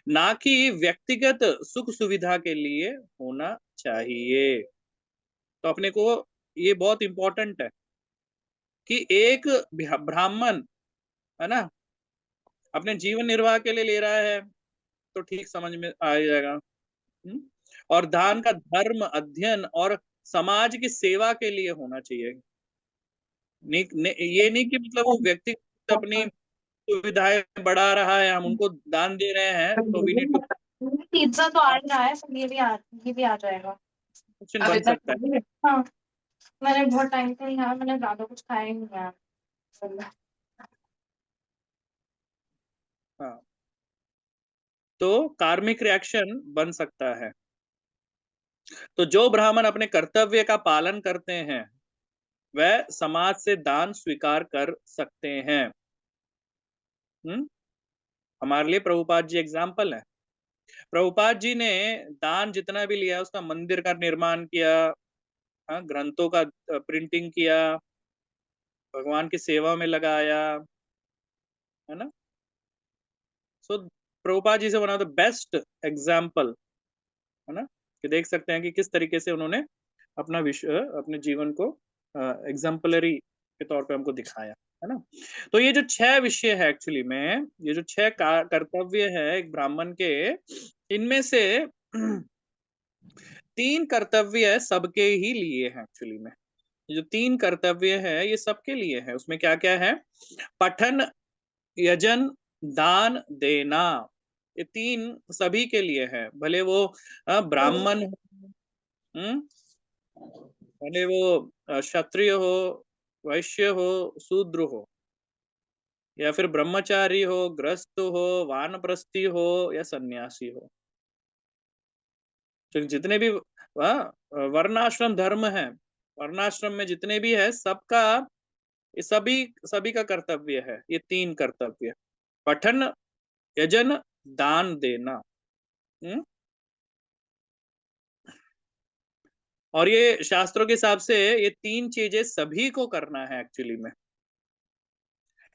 ना कि व्यक्तिगत सुख सुविधा के लिए होना चाहिए। तो अपने को ये बहुत इंपॉर्टेंट है कि एक ब्राह्मण है ना अपने जीवन निर्वाह के लिए ले रहा है तो ठीक समझ में आ जाएगा। और दान का धर्म, अध्ययन और समाज की सेवा के लिए होना चाहिए। ये नहीं कि मतलब वो व्यक्ति अपनी सुविधाएं बढ़ा रहा है, हम उनको दान दे रहे हैं तो वी नीड टू। पिज्जा तो आ रहा है, सब ये भी आ जाएगा। क्वेश्चन बन सकता है। हाँ, मैंने बहुत टाइम से नहीं खाया, मैंने ज्यादा कुछ खाया ही नहीं है। हाँ, तो कार्मिक रिएक्शन बन सकता है। तो जो ब्राह्मण अपने कर्तव्य का पालन करते हैं वह समाज से दान स्वीकार कर सकते हैं। हमारे लिए प्रभुपाद जी एग्जाम्पल है। प्रभुपाद जी ने दान जितना भी लिया उसका मंदिर का निर्माण किया, ग्रंथों का प्रिंटिंग किया, भगवान की सेवा में लगाया, है ना। सो प्रभुपाद जी से one of the best example, है ना, कि देख सकते हैं कि किस तरीके से उन्होंने अपना अपने जीवन को एग्जाम्पलरी के तौर पे हमको दिखाया, है ना। तो ये जो 6 विषय है एक्चुअली में, ये जो 6 कर्तव्य है एक ब्राह्मण के, इनमें से 3 कर्तव्य सबके ही लिए है एक्चुअली में। ये जो 3 कर्तव्य है ये सबके लिए है। उसमें क्या क्या है? पठन, यजन, दान देना, ये 3 सभी के लिए है। भले वो ब्राह्मण हो, भले वो क्षत्रिय हो, वैश्य हो, शूद्र हो, या फिर ब्रह्मचारी हो, गृहस्थ हो, वानप्रस्थी हो या सन्यासी हो। तो जितने भी वर्णाश्रम धर्म है, वर्णाश्रम में जितने भी है सबका, ये सभी सभी का कर्तव्य है ये 3 कर्तव्य: पठन, यजन, दान देना। और ये शास्त्रों के हिसाब से ये 3 चीजें सभी को करना है एक्चुअली में,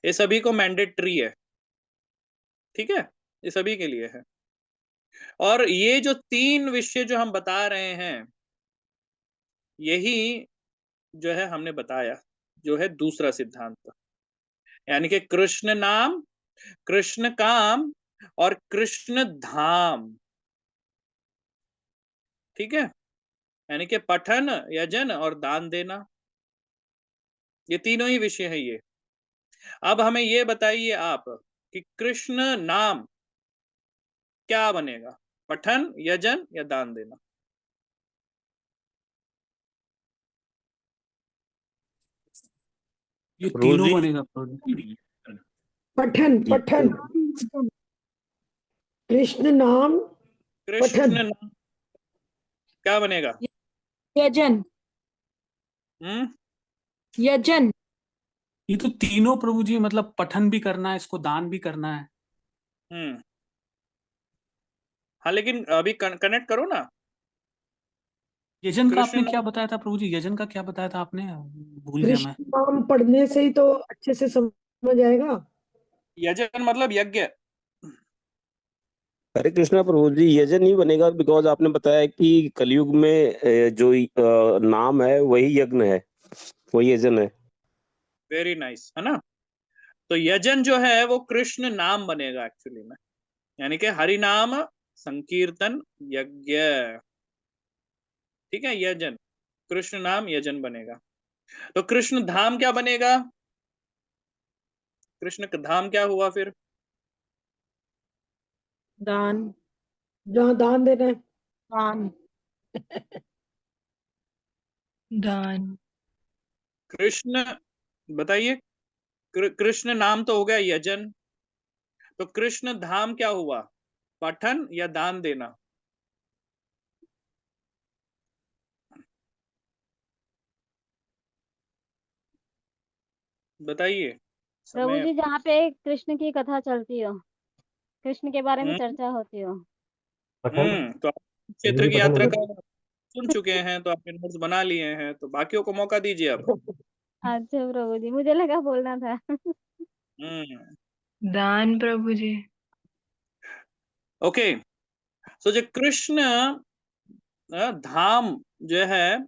ये सभी को मैंडेटरी है, ठीक है, ये सभी के लिए है। और ये जो 3 विषय जो हम बता रहे हैं यही जो है हमने बताया, जो है दूसरा सिद्धांत, यानी कि कृष्ण नाम, कृष्ण काम और कृष्ण धाम, ठीक है, यानी कि पठन, यजन और दान देना, ये तीनों ही विषय है ये। अब हमें ये बताइए आप कि कृष्ण नाम क्या बनेगा, पठन, यजन या दान देना? ये तीनों बनेगा। पठन, पठन, कृष्ण नाम, कृष्ण नाम क्या बनेगा? यजन, यजन। ये तो तीनों प्रभु जी, मतलब पठन भी करना है, इसको दान भी करना है। हाँ, लेकिन अभी कनेक्ट करो ना। यजन का आपने क्या बताया था प्रभु जी? यजन का क्या बताया था आपने? भूल गया मैं। कृष्ण नाम पढ़ने से ही तो अच्छे से समझ आएगा। यजन मतलब यज्ञ। हरे कृष्णा प्रभु जी, यजन ही बनेगा बिकॉज आपने बताया कि कलयुग में जो नाम है वही यज्ञ है। वो यजन है। वेरी नाइस, है ना। तो यजन जो है वो कृष्ण नाम बनेगा एक्चुअली में, यानी कि हरि नाम संकीर्तन यज्ञ। ठीक है, यजन, कृष्ण नाम यजन बनेगा। तो कृष्ण धाम क्या बनेगा? कृष्ण का धाम क्या हुआ फिर? दान, जहाँ दान देना है। दान, दान, कृष्ण, बताइए, कृष्ण नाम तो हो गया यजन, तो कृष्ण धाम क्या हुआ? पठन या दान देना? बताइए, प्रभु समय। जी जहाँ पे कृष्ण की कथा चलती हो, कृष्ण के बारे में हम्म चर्चा होती हो। तो आप क्षेत्र की यात्रा का सुन चुके हैं, तो आपने नोट्स बना लिए हैं, तो बाकियों को मौका दीजिए अब। अच्छा प्रभु जी, मुझे लगा बोलना था। हम्म दान प्रभु जी। ओके। सो जो कृष्ण धाम जो है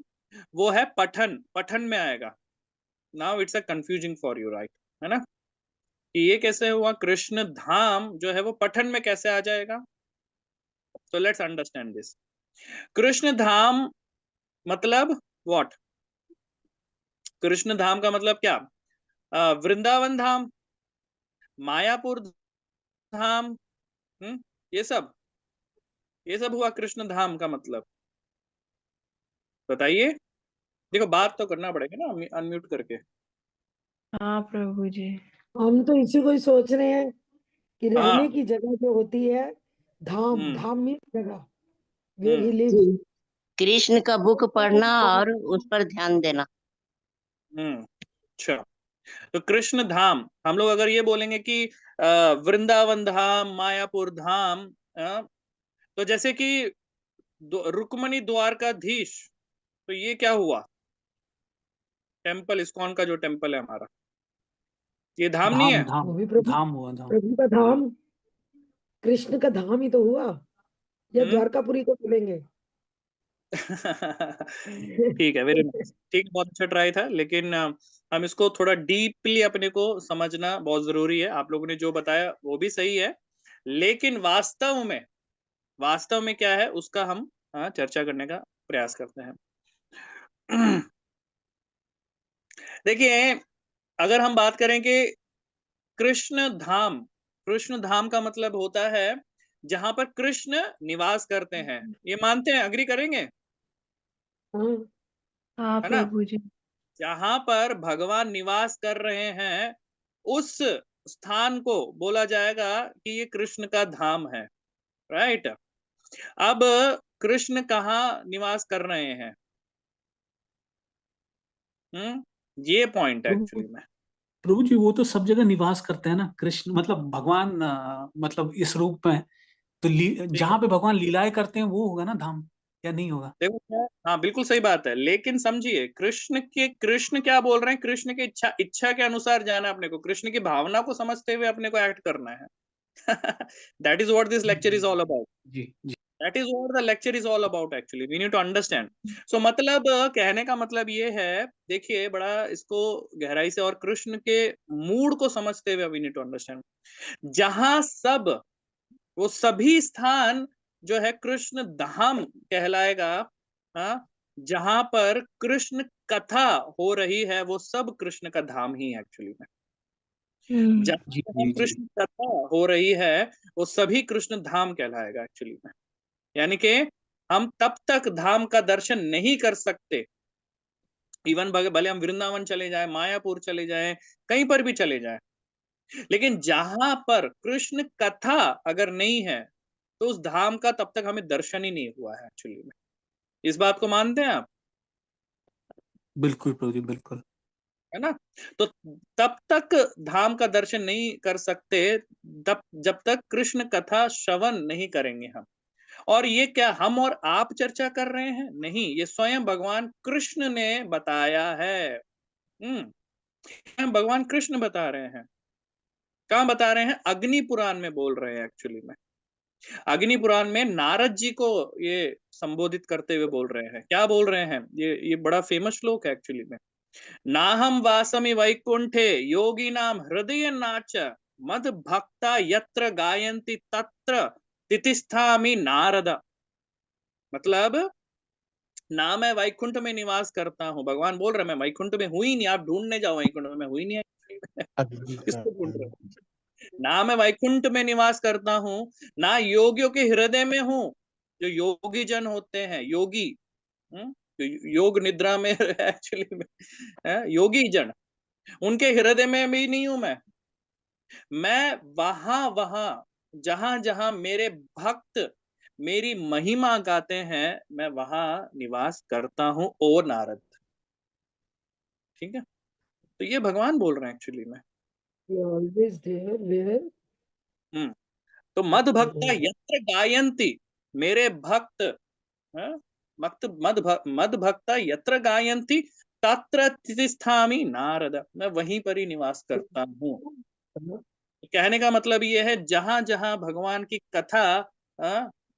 वो है पठन, पठन में आएगा। Now it's a confusing for you, right, है ना, कि ये कैसे हुआ? कृष्ण धाम जो है वो पठन में कैसे आ जाएगा? तो लेट्स अंडरस्टैंड दिस। कृष्ण धाम मतलब व्हाट? कृष्ण धाम का मतलब क्या? वृंदावन धाम, मायापुर धाम, ये सब, ये सब हुआ कृष्ण धाम का मतलब। बताइए, देखो बात तो करना पड़ेगा ना अनम्यूट करके। हाँ प्रभु जी। हम तो इसी को ही सोच रहे हैं कि रहने हाँ। की जगह जो होती है, धाम, हम्म धाम मीन्स जगह where hmm he lives. Krishna का बुक पढ़ना और उस पर ध्यान देना। अच्छा, तो कृष्ण धाम, हम लोग अगर ये बोलेंगे कि वृंदावन धाम, मायापुर धाम, तो जैसे कि रुक्मणी द्वारकाधीश, तो ये क्या हुआ? टेम्पल, इस्कॉन का जो टेम्पल है हमारा, ये धाम नहीं धाम, है? धाम, वो भी प्रभु, धाम हुआ धाम। प्रभु का धाम, कृष्ण का धाम ही तो हुआ, या हम्म द्वारकापुरी को बोलेंगे। ठीक है, वेरी नाइस, ठीक, बहुत अच्छा ट्राई था, लेकिन हम इसको थोड़ा डीपली अपने को समझना बहुत जरूरी है। आप लोगों ने जो बताया वो भी सही है, लेकिन वास्तव में क्या है उसका हम चर्चा करने का प्रयास करते हैं। देखिए, अगर हम बात करें कि कृष्ण धाम, कृष्ण धाम का मतलब होता है जहां पर कृष्ण निवास करते हैं। ये मानते हैं, अग्री करेंगे, हाँ, हाँ है ना? प्रभु जी। जहां पर भगवान निवास कर रहे हैं, उस स्थान को बोला जाएगा कि ये कृष्ण का धाम है, राइट। अब कृष्ण कहाँ निवास कर रहे हैं? ये पॉइंट प्रभु एक्चुअली में। प्रभु जी, वो तो सब जगह निवास करते हैं ना कृष्ण, मतलब भगवान, मतलब इस रूप में। तो ठीक है, जहाँ पे भगवान लीलाएं करते हैं वो होगा ना धाम, या नहीं होगा? देखो हाँ बिल्कुल सही बात है, लेकिन समझिए कृष्ण क्या बोल रहे हैं? कृष्ण की इच्छा के अनुसार जाना अपने को, कृष्ण की भावना को समझते हुए अपने को एक्ट करना है। दैट इज व्हाट दिस जी लेक्चर जी इज ऑल अबाउट। जी जी। That is what the lecture is all about actually, we need to understand. So मतलब कहने का मतलब ये है, देखिए बड़ा इसको गहराई से, और कृष्ण के मूड को समझते हुए वी नीड टू अंडरस्टैंड, जहां सब, वो सभी स्थान जो है कृष्ण धाम कहलाएगा। हाँ, जहां पर कृष्ण कथा हो रही है वो सब कृष्ण का धाम ही है एक्चुअली में। जहां जी जहां जी जी। कृष्ण कथा हो रही है वो सभी कृष्ण धाम कहलाएगा एक्चुअली में। यानी कि हम तब तक धाम का दर्शन नहीं कर सकते, इवन भले हम वृंदावन चले जाए, मायापुर चले जाए, कहीं पर भी चले जाए, लेकिन जहां पर कृष्ण कथा अगर नहीं है तो उस धाम का तब तक हमें दर्शन ही नहीं हुआ है एक्चुअली में। इस बात को मानते हैं आप? बिल्कुल प्रभु जी, बिल्कुल। है ना? तो तब तक धाम का दर्शन नहीं कर सकते तब जब तक कृष्ण कथा श्रवण नहीं करेंगे हम। और ये क्या हम और आप चर्चा कर रहे हैं? नहीं, ये स्वयं भगवान कृष्ण ने बताया है। भगवान कृष्ण बता रहे हैं। कहाँ बता रहे हैं? अग्नि पुराण में बोल रहे हैं एक्चुअली में। अग्नि पुराण में नारद जी को ये संबोधित करते हुए बोल रहे हैं। क्या बोल रहे हैं? ये बड़ा फेमस श्लोक है एक्चुअली में। नाहम वासमि वैकुंठे योगिनाम हृदय नाच मद भक्ता यत्र गायन्ति तत्र तितिस्थामि नारद। मतलब ना मैं वैकुंठ में निवास करता हूँ, भगवान बोल रहे मैं वैकुंठ में हुई नहीं, आप ढूंढने जाओ वैकुंठ में, मैं हुई नहीं है। किसको ढूंढ रहे हो? ना मैं वैकुंठ में निवास करता हूँ, ना योगियों के हृदय में हूँ। जो योगी जन होते हैं, योगी, जो योग निद्रा में एक्चुअली में योगी जन, उनके हृदय में भी नहीं हूं मैं वहां जहां जहां मेरे भक्त मेरी महिमा गाते हैं, मैं वहां निवास करता हूं, ओ नारद। ठीक है, तो ये भगवान बोल रहे हैं एक्चुअली में। He always there where हम्म तो मद भक्ता यत्र गायंती, मेरे भक्त, हाँ, मद भक्ता यत्र गायंती तत्र तिष्ठामि नारद, मैं वहीं पर ही निवास करता हूँ। कहने का मतलब ये है, जहां जहां भगवान की कथा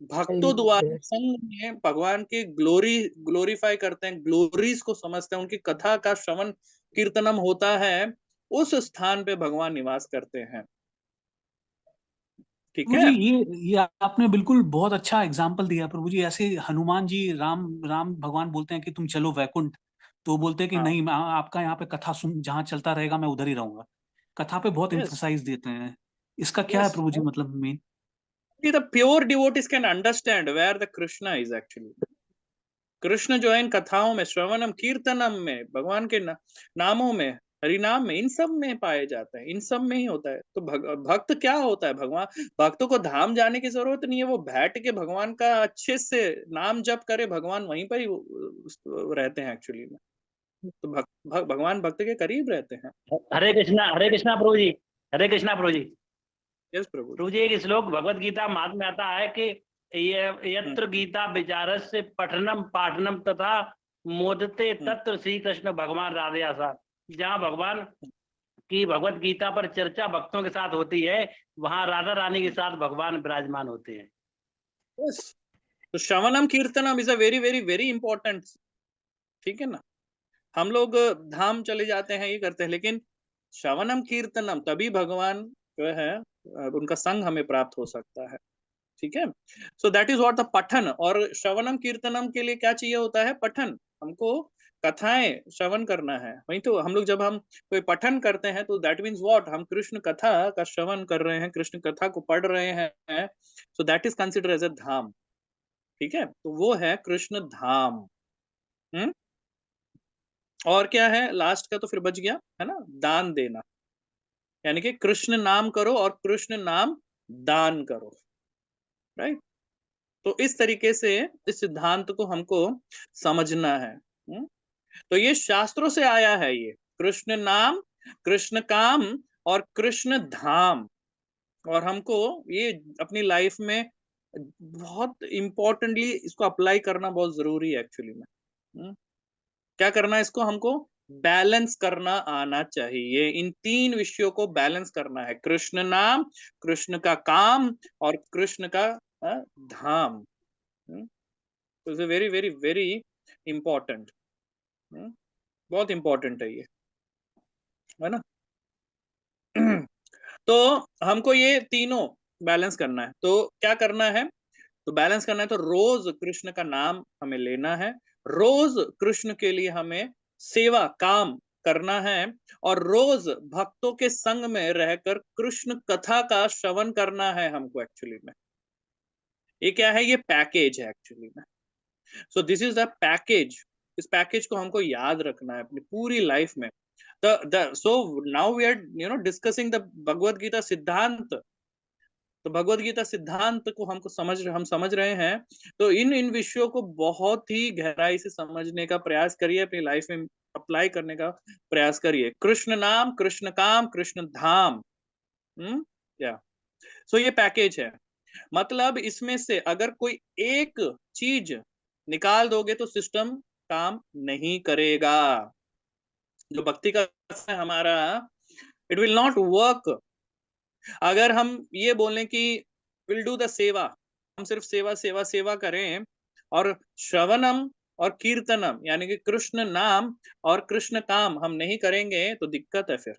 भक्तों द्वारा संग में भगवान की ग्लोरीफाई करते हैं, ग्लोरीज को समझते हैं, उनकी कथा का श्रवण कीर्तनम होता है, उस स्थान पे भगवान निवास करते हैं। ठीक प्रभु है। जी, ये आपने बिल्कुल बहुत अच्छा एग्जाम्पल दिया प्रभु जी। ऐसे हनुमान जी, राम राम भगवान बोलते हैं कि तुम चलो वैकुंठ, तो बोलते हैं कि हाँ, नहीं, मैं आपका यहाँ पे कथा सुन, जहाँ चलता रहेगा मैं उधर ही रहूंगा। कथा पे बहुत यस, एम्फोसाइज देते हैं। इसका क्या है यस, प्रभु जी, मतलब main? the pure devotees can understand where the Krishna is actually। Krishna जो है इन कथाओं में, श्रवणम कीर्तनम में, भगवान के नामों में, हरिनाम में, इन सब में पाए जाते हैं, इन सब में ही होता है। तो भक्त क्या होता है? भगवान, भक्तों को धाम जाने की जरूरत नहीं है, वो बैठ के भगवान का अच्छे से नाम जप करे, भगवान वहीं पर ही रहते हैं एक्चुअली में। तो भगवान भक्त के करीब रहते हैं। हरे कृष्णा प्रभु जी, हरे कृष्णा प्रभु जी। यस प्रभु प्रभु जी, एक श्लोक भगवत गीता महात्म्य में आता है कि ये यत्र जी। गीता विचारस्य पठनम पाठनम तथा मोदते तत्र श्री कृष्ण भगवान राधयासा। जहाँ भगवान की भगवत गीता पर चर्चा भक्तों के साथ होती है, वहां राधा रानी के साथ भगवान विराजमान होते हैं। यस, तो shravanam kirtanam is a very very very important. ठीक है ना, हम लोग धाम चले जाते हैं, ये करते हैं, लेकिन श्रवणम कीर्तनम तभी भगवान जो है उनका संग हमें प्राप्त हो सकता है। ठीक है, सो दैट इज व्हाट द पठन। और श्रवणम कीर्तनम के लिए क्या चाहिए होता है? पठन। हमको कथाएं श्रवण करना है। वही तो हम लोग जब हम कोई पठन करते हैं तो दैट मीन्स व्हाट, हम कृष्ण कथा का श्रवण कर रहे हैं, कृष्ण कथा को पढ़ रहे हैं, so that is consider as a dham. ठीक है, तो वो है कृष्ण धाम। हम्म और क्या है लास्ट का? तो फिर बच गया है ना, दान देना, यानी कि कृष्ण नाम करो और कृष्ण नाम दान करो। राइट, तो इस तरीके से इस सिद्धांत को हमको समझना है। तो ये शास्त्रों से आया है, ये कृष्ण नाम, कृष्ण काम और कृष्ण धाम। और हमको ये अपनी लाइफ में बहुत इंपॉर्टेंटली इसको अप्लाई करना बहुत जरूरी है एक्चुअली में। क्या करना है? इसको हमको बैलेंस करना आना चाहिए। इन तीन विषयों को बैलेंस करना है, कृष्ण नाम, कृष्ण का काम और कृष्ण का धाम। तो वेरी वेरी वेरी इंपॉर्टेंट, बहुत इंपॉर्टेंट है ये, है ना। तो हमको ये तीनों बैलेंस करना है। तो क्या करना है? तो बैलेंस करना है तो रोज कृष्ण का नाम हमें लेना है, रोज कृष्ण के लिए हमें सेवा काम करना है, और रोज भक्तों के संग में रहकर कृष्ण कथा का श्रवण करना है हमको एक्चुअली में। ये क्या है? ये पैकेज है एक्चुअली में। So this is the package. इस पैकेज को हमको याद रखना है अपनी पूरी लाइफ में। So now we are discussing the Bhagavad Gita siddhanta. तो भगवत गीता सिद्धांत को हम समझ रहे हैं। तो इन विषयों को बहुत ही गहराई से समझने का प्रयास करिए, अपनी लाइफ में अप्लाई करने का प्रयास करिए। कृष्ण नाम, कृष्ण काम, कृष्ण धाम। या सो ये पैकेज है। मतलब इसमें से अगर कोई एक चीज निकाल दोगे तो सिस्टम काम नहीं करेगा। जो भक्ति का है हमारा, इट विल नॉट वर्क। अगर हम ये बोलें कि विल डू द सेवा, हम सिर्फ सेवा सेवा सेवा करें और श्रवणम और कीर्तनम, यानी कि कृष्ण नाम और कृष्ण काम हम नहीं करेंगे तो दिक्कत है फिर।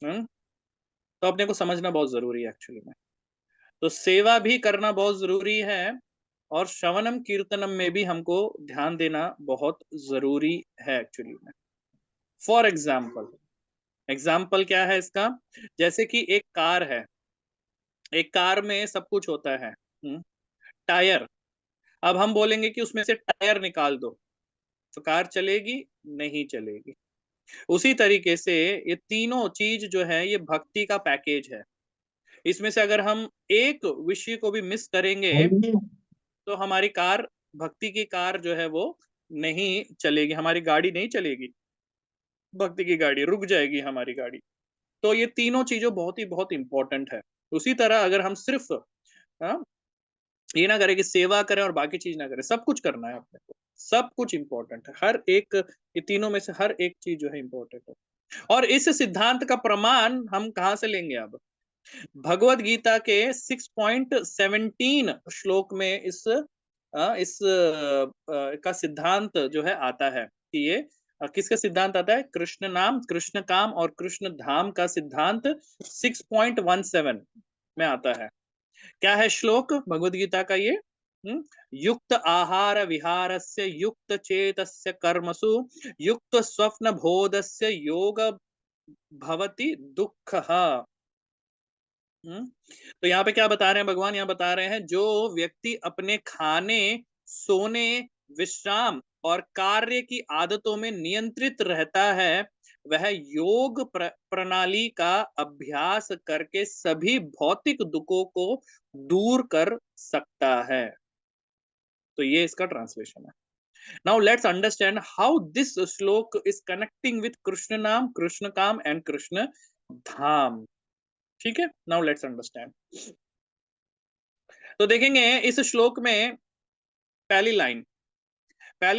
तो अपने को समझना बहुत जरूरी है एक्चुअली में। तो सेवा भी करना बहुत जरूरी है और श्रवणम कीर्तनम में भी हमको ध्यान देना बहुत जरूरी है एक्चुअली में। फॉर एग्जाम्पल क्या है इसका? जैसे कि एक कार है, एक कार में सब कुछ होता है। टायर, अब हम बोलेंगे कि उसमें से टायर निकाल दो तो कार चलेगी? नहीं चलेगी। उसी तरीके से ये तीनों चीज जो है ये भक्ति का पैकेज है। इसमें से अगर हम एक विषय को भी मिस करेंगे तो हमारी कार, भक्ति की कार जो है वो नहीं चलेगी, हमारी गाड़ी नहीं चलेगी, भक्ति की गाड़ी रुक जाएगी हमारी गाड़ी। तो ये तीनों चीजों बहुत इंपॉर्टेंट है। उसी तरह अगर हम सिर्फ हाँ, ये ना करें कि सेवा करें और बाकी चीज ना करें, सब कुछ करना है अपने को, सब कुछ इंपॉर्टेंट है, हर एक, ये तीनों में से हर एक चीज जो है इंपॉर्टेंट है। और इस सिद्धांत का प्रमाण हम कहाँ से लेंगे? अब भगवत गीता के 6.17 श्लोक में इस का सिद्धांत जो है आता है कि ये किसका सिद्धांत आता है? कृष्ण नाम, कृष्ण काम और कृष्ण धाम का सिद्धांत 6.17 में आता है। क्या है श्लोक भगवत गीता का ये? युक्त आहार विहारस्य युक्त चेतस्य कर्मसु युक्त स्वप्न बोधस्य योग भवति दुःखः। तो यहाँ पे क्या बता रहे हैं भगवान? यहाँ बता रहे हैं जो व्यक्ति अपने खाने, सोने, विश्राम और कार्य की आदतों में नियंत्रित रहता है वह योग प्रणाली का अभ्यास करके सभी भौतिक दुखों को दूर कर सकता है। तो ये इसका ट्रांसलेशन है। Now let's understand how this श्लोक is connecting with कृष्ण नाम, कृष्ण काम and कृष्ण धाम। ठीक है, नाउ लेट्स अंडरस्टैंड। तो देखेंगे इस श्लोक में पहली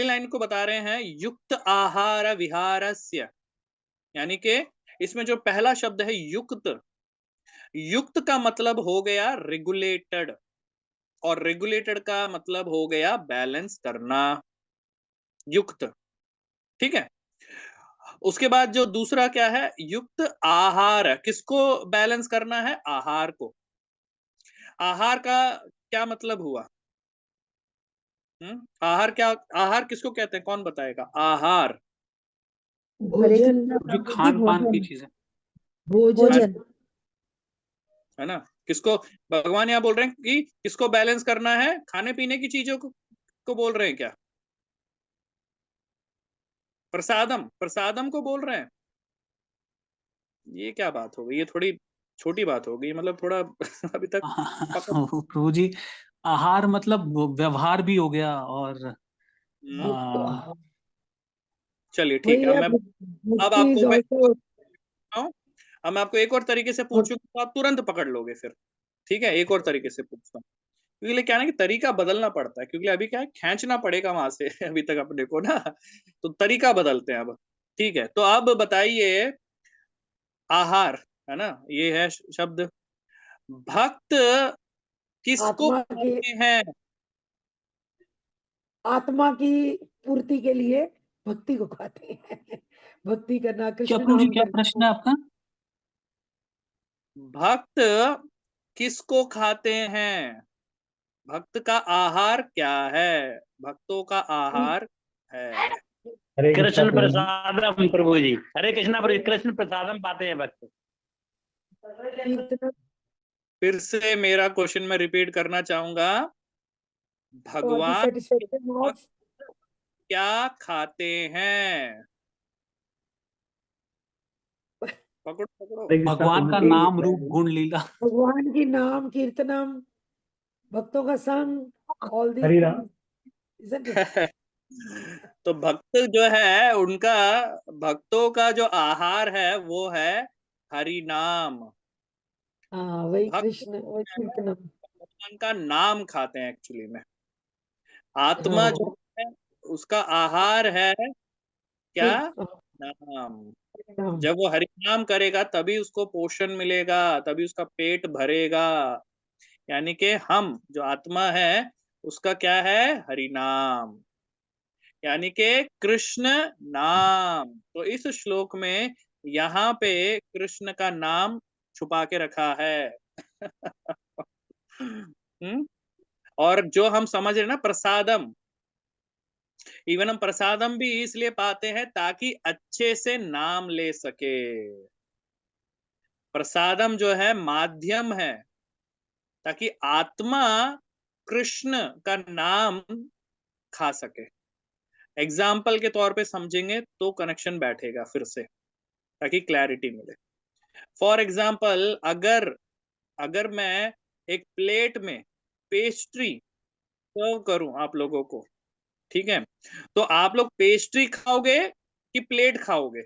लाइन को बता रहे हैं युक्त आहार विहारस्य, यानी कि इसमें जो पहला शब्द है युक्त, युक्त का मतलब हो गया रेगुलेटेड और रेगुलेटेड का मतलब हो गया बैलेंस करना, युक्त। ठीक है, उसके बाद जो दूसरा क्या है? युक्त आहार, किसको बैलेंस करना है? आहार को। आहार का क्या मतलब हुआ? आहार क्या, आहार किसको कहते हैं? कौन बताएगा? आहार भोजन, जो खान पान की चीजें, भोजन है ना। किसको भगवान यहाँ बोल रहे हैं कि किसको बैलेंस करना है? खाने पीने की चीजों को बोल रहे हैं क्या? प्रसादम को बोल रहे हैं? ये क्या बात हो गई? ये थोड़ी छोटी बात हो गई, मतलब थोड़ा अभी तक प्रभु जी आहार मतलब व्यवहार भी हो गया और चलिए ठीक है। अब आपको एक और तरीके से पूछूं तो आप तुरंत पकड़ लोगे फिर। ठीक है, एक और तरीके से पूछता हूँ, क्योंकि क्या है कि तरीका बदलना पड़ता है, क्योंकि अभी क्या है, खींचना पड़ेगा वहां से अभी तक अपने को ना, तो तरीका बदलते हैं अब। ठीक है, तो अब बताइए, आहार है ना, ये है शब्द। भक्त किसको कहते हैं? आत्मा की पूर्ति के लिए भक्ति को खाते हैं। भक्ति करना, क्या कृष्ण प्रभु जी नाम क्या करना। प्रश्न है आपका? भक्त किसको खाते हैं? भक्त का आहार क्या है? भक्तों का आहार है कृष्ण प्रसादम प्रभु जी। हरे कृष्णा प्रभु, कृष्ण प्रसादम पाते हैं भक्त। कीर्तन फिर से मेरा क्वेश्चन मैं रिपीट करना चाहूंगा, भगवान क्या खाते हैं? पकड़ो। भगवान का नाम रूप गुण लीला। भगवान की नाम कीर्तनम, भक्तों का संग, ऑल दीज तो भक्त जो है उनका, भक्तों का जो आहार है वो है हरि नाम। वही भक्त कृष्ण, वही कीर्तनम। भगवान का नाम खाते हैं एक्चुअली में। आत्मा जो है उसका आहार है क्या? नाम। जब वो हरि नाम करेगा तभी उसको पोषण मिलेगा, तभी उसका पेट भरेगा। यानी कि हम जो आत्मा है उसका क्या है? हरि नाम, यानी कि कृष्ण नाम। तो इस श्लोक में यहाँ पे कृष्ण का नाम छुपा के रखा है। और जो हम समझ रहे ना प्रसादम, इवन हम प्रसादम भी इसलिए पाते हैं ताकि अच्छे से नाम ले सके। प्रसादम जो है माध्यम है ताकि आत्मा कृष्ण का नाम खा सके। एग्जाम्पल के तौर पे समझेंगे तो कनेक्शन बैठेगा फिर से, ताकि क्लैरिटी मिले। फॉर एग्जाम्पल, अगर मैं एक प्लेट में पेस्ट्री सर्व करूं आप लोगों को, ठीक है, तो आप लोग पेस्ट्री खाओगे कि प्लेट खाओगे?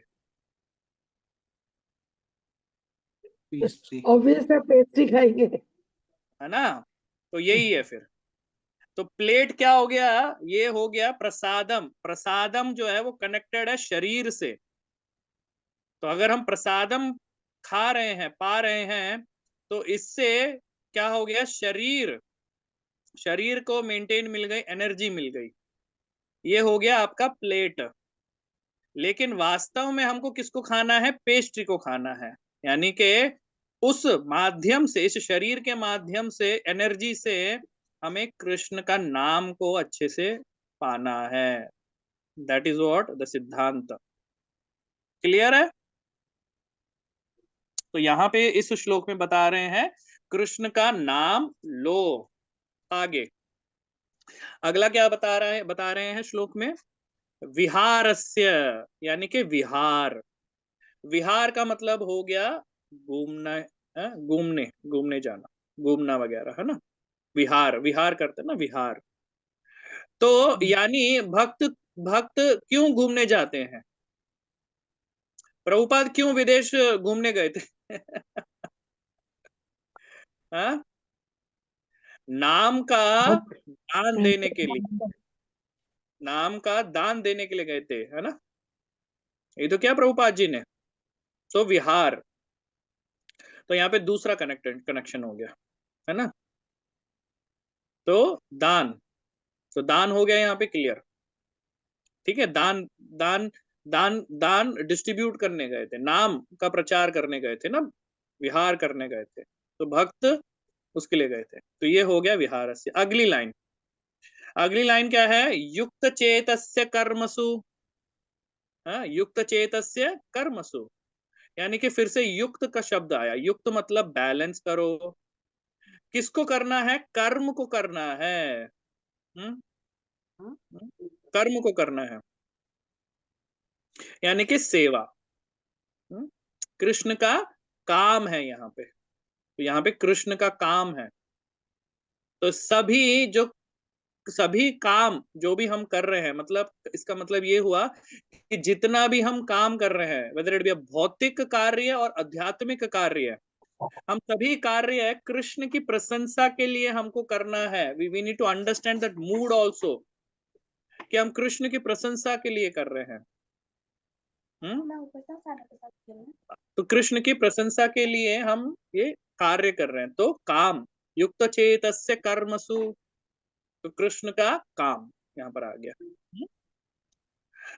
पेस्ट्री। ऑब्वियस है, पेस्ट्री खाएंगे। है ना? तो यही है फिर। तो प्लेट क्या हो गया? ये हो गया प्रसादम। प्रसादम जो है वो कनेक्टेड है शरीर से। तो अगर हम प्रसादम खा रहे हैं, पा रहे हैं, तो इससे क्या हो गया? शरीर को मेंटेन मिल गई, एनर्जी मिल गई। ये हो गया आपका प्लेट। लेकिन वास्तव में हमको किसको खाना है? पेस्ट्री को खाना है। यानी कि उस माध्यम से, इस शरीर के माध्यम से, एनर्जी से हमें कृष्ण का नाम को अच्छे से पाना है। दैट इज व्हाट द सिद्धांत। क्लियर है? तो यहाँ पे इस श्लोक में बता रहे हैं कृष्ण का नाम लो। आगे अगला क्या बता रहे हैं श्लोक में? विहारस्य, यानी कि विहार। विहार का मतलब हो गया घूमना, घूमने जाना, घूमना वगैरह, है ना? विहार करते हैं ना, विहार। तो यानी भक्त भक्त क्यों घूमने जाते हैं? प्रभुपाद क्यों विदेश घूमने गए थे? हाँ? नाम का दान देने के लिए, नाम का दान देने के लिए गए थे, है ना? ये तो क्या प्रभुपाद जी ने, तो विहार। तो यहाँ पे दूसरा कनेक्शन हो गया, है ना? तो दान, तो दान हो गया यहाँ पे क्लियर। ठीक है, दान दान दान दान डिस्ट्रीब्यूट करने गए थे, नाम का प्रचार करने गए थे ना, विहार करने गए थे। तो भक्त उसके लिए गए थे। तो ये हो गया विहार से। अगली लाइन क्या है? युक्त चेतस्य कर्मसु। हाँ, युक्त चेतस्य कर्मसु, यानी कि फिर से युक्त का शब्द आया। युक्त मतलब बैलेंस करो। किसको करना है? कर्म को करना है। कर्म को करना है, यानी कि सेवा। कृष्ण का काम है यहाँ पे। तो यहाँ पे कृष्ण का काम है। तो सभी काम जो भी हम कर रहे हैं, मतलब इसका मतलब ये हुआ कि जितना भी हम काम कर रहे हैं, वेदर इट बी भौतिक कार्य और आध्यात्मिक कार्य, हम सभी कार्य कृष्ण की प्रशंसा के लिए हमको करना है। We need to understand that mood also, कि हम कृष्ण की प्रशंसा के लिए कर रहे हैं। तो कृष्ण की प्रशंसा के लिए हम ये कार्य कर रहे हैं। तो काम, युक्त चेतस्य कर्मसु, तो कृष्ण का काम यहाँ पर आ गया।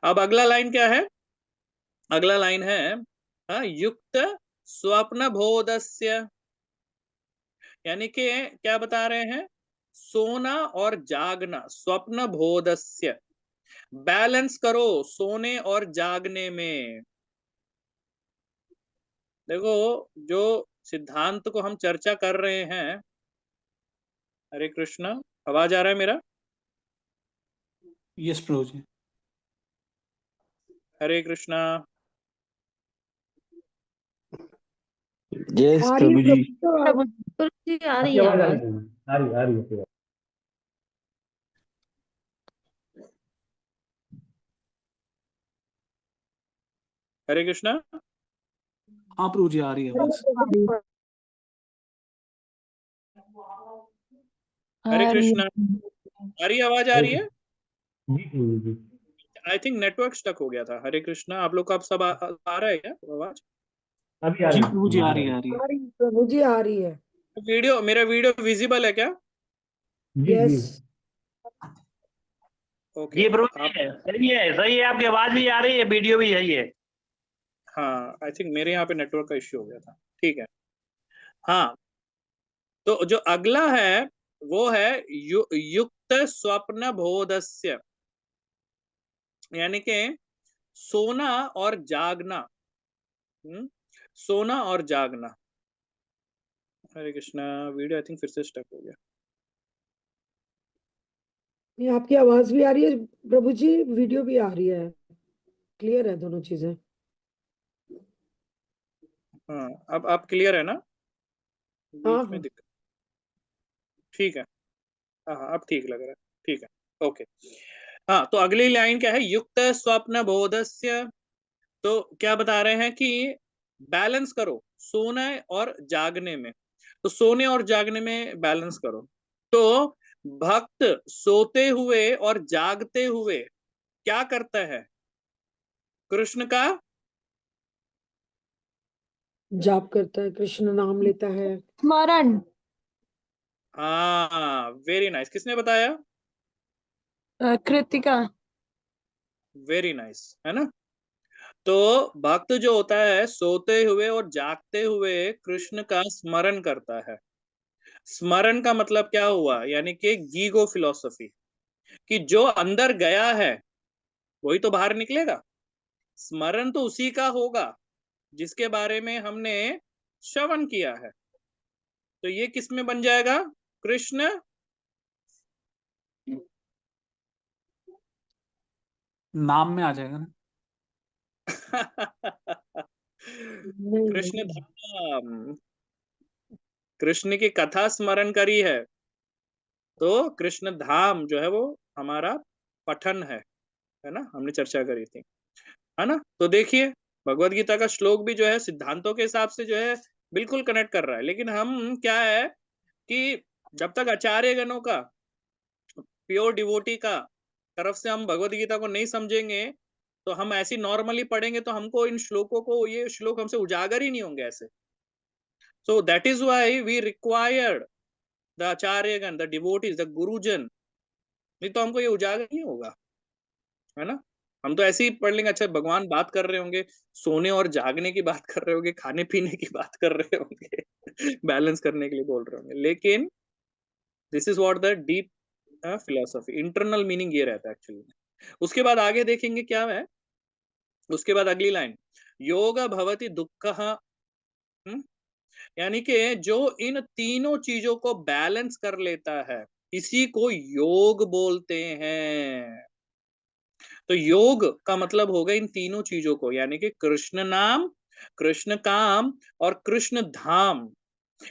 अब अगला लाइन क्या है? अगला लाइन है युक्त स्वप्न बोधस्य, यानी कि क्या बता रहे हैं? सोना और जागना, स्वप्न बोधस्य, बैलेंस करो सोने और जागने में। देखो, जो सिद्धांत को हम चर्चा कर रहे हैं, हरे कृष्णा, आवाज आ रहा है मेरा? यस प्रभु जी। हरे कृष्णा। यस आ रही प्रभु है जी। प्रभु जी आ रही है आवाज। आ रही है। हरे कृष्णा। हाँ प्रभु जी आ रही है आवाज। हरे कृष्णा, आ रही आवाज? आ रही है? जी। आई थिंक नेटवर्क स्टक हो गया था। हरे कृष्णा, आप लोग को अब सब आ रहा है क्या आवाज? अभी आ जी रही है प्रभु जी आ रही है, आ रही है। प्रभु जी आ रही है। मेरा वीडियो विजिबल है क्या? जी। यस। ओके जी प्रभु आप, जी सही है, आपकी आवाज भी आ रही है, वीडियो भी सही है। हाँ आई थिंक मेरे यहाँ पे नेटवर्क का इश्यू हो गया था, ठीक है। हाँ, तो जो अगला है वो है युक्त स्वप्न बोधस्य, यानी कि सोना और जागना। सोना और जागना। हरे कृष्णा, वीडियो आई थिंक फिर से स्टक हो गया। ये आपकी आवाज भी आ रही है प्रभु जी, वीडियो भी आ रही है, क्लियर है दोनों चीजें। हाँ, अब क्लियर है ना? हाँ बीच में हाँ, दिक्कत, ठीक है। हाँ हाँ, अब ठीक लग रहा है, ठीक है, ओके। हाँ, तो अगली लाइन क्या है? युक्त स्वप्न बोधस्य। तो क्या बता रहे हैं कि बैलेंस करो सोने और जागने में। तो सोने और जागने में बैलेंस करो। तो भक्त सोते हुए और जागते हुए क्या करता है? कृष्ण का जाप करता है, कृष्ण नाम लेता है। स्मरण। हाँ, वेरी नाइस। किसने बताया? कृतिका। वेरी नाइस, है ना? तो भक्त जो होता है सोते हुए और जागते हुए कृष्ण का स्मरण करता है। स्मरण का मतलब क्या हुआ? यानी कि गीगो फिलॉसफी, कि जो अंदर गया है वही तो बाहर निकलेगा। स्मरण तो उसी का होगा जिसके बारे में हमने श्रवण किया है। तो ये किस में बन जाएगा? कृष्ण नाम में आ जाएगा ना। नहीं कृष्ण नहीं, धाम। कृष्ण की कथा स्मरण करी है तो कृष्ण धाम जो है वो हमारा पठन है ना? हमने चर्चा करी थी, है ना? तो देखिए, भगवत गीता का श्लोक भी जो है सिद्धांतों के हिसाब से जो है बिल्कुल कनेक्ट कर रहा है। लेकिन हम क्या है कि जब तक आचार्य गणों का, प्योर डिवोटी का तरफ से हम भगवत गीता को नहीं समझेंगे, तो हम ऐसी नॉर्मली पढ़ेंगे तो हमको इन श्लोकों को, ये श्लोक हमसे उजागर ही नहीं होंगे ऐसे। So that is why we required the acharyagan, the devotees, the gurujan. नहीं तो हमको ये उजागर नहीं होगा, है ना? हम तो ऐसे ही पढ़ लेंगे, अच्छा भगवान बात कर रहे होंगे, सोने और जागने की बात कर रहे होंगे, खाने पीने की बात कर रहे होंगे, बैलेंस करने के लिए बोल रहे होंगे। लेकिन this is what the deep philosophy, internal meaning ये रहता है एक्चुअली। उसके बाद आगे देखेंगे क्या है। उसके बाद अगली लाइन, योग भवति दुःखः। यानी कि जो इन तीनों चीजों को बैलेंस कर लेता है, इसी को योग बोलते हैं। तो योग का मतलब होगा इन तीनों चीजों को, यानी कि कृष्ण नाम, कृष्ण काम और कृष्ण धाम।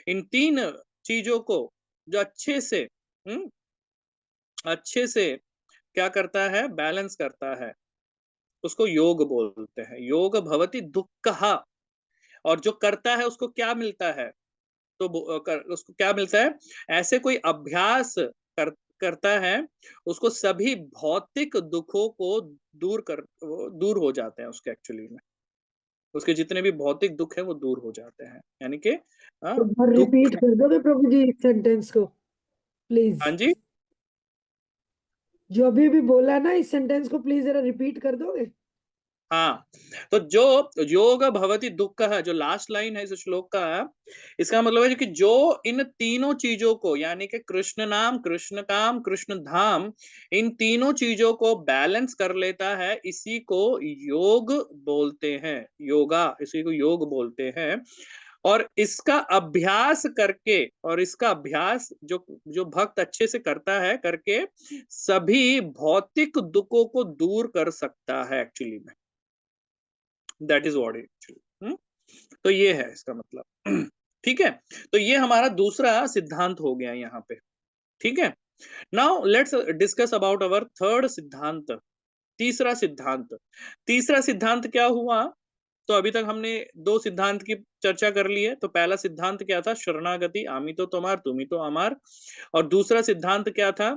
इन तीन चीजों को जो अच्छे से क्या करता है? बैलेंस करता है, उसको योग बोलते हैं। योग भवति दुःखः। और जो करता है उसको क्या मिलता है? तो उसको क्या मिलता है? ऐसे कोई अभ्यास करता है, उसको सभी भौतिक दुखों को दूर हो जाते हैं उसके एक्चुअली में। उसके जितने भी भौतिक दुख है वो दूर हो जाते हैं, यानी कि एक बार दुख। रिपीट कर दोगे प्रभु जी इस सेंटेंस को प्लीज? हाँ जी, जो अभी भी बोला ना, इस सेंटेंस को प्लीज जरा रिपीट कर दोगे? हाँ। तो जो योग भवति दुख है, जो लास्ट लाइन है इस श्लोक का, इसका मतलब है कि जो इन तीनों चीजों को, यानी कि कृष्ण नाम, कृष्ण काम, कृष्ण धाम, इन तीनों चीजों को बैलेंस कर लेता है, इसी को योग बोलते हैं। योगा, इसी को योग बोलते हैं। और इसका अभ्यास करके, और इसका अभ्यास जो जो भक्त अच्छे से करता है करके सभी भौतिक दुखों को दूर कर सकता है एक्चुअली में। That is what actually. तो ये है इसका मतलब। ठीक है, तो ये हमारा दूसरा सिद्धांत हो गया यहाँ पे। ठीक है, now let's discuss about our third सिद्धांत, तीसरा सिद्धांत। तीसरा सिद्धांत क्या हुआ? तो अभी तक हमने दो सिद्धांत की चर्चा कर ली है। तो पहला सिद्धांत क्या था? शरणागति, आमी तो तुम्हार तुम्ही तो अमार। और दूसरा सिद्धांत क्या था?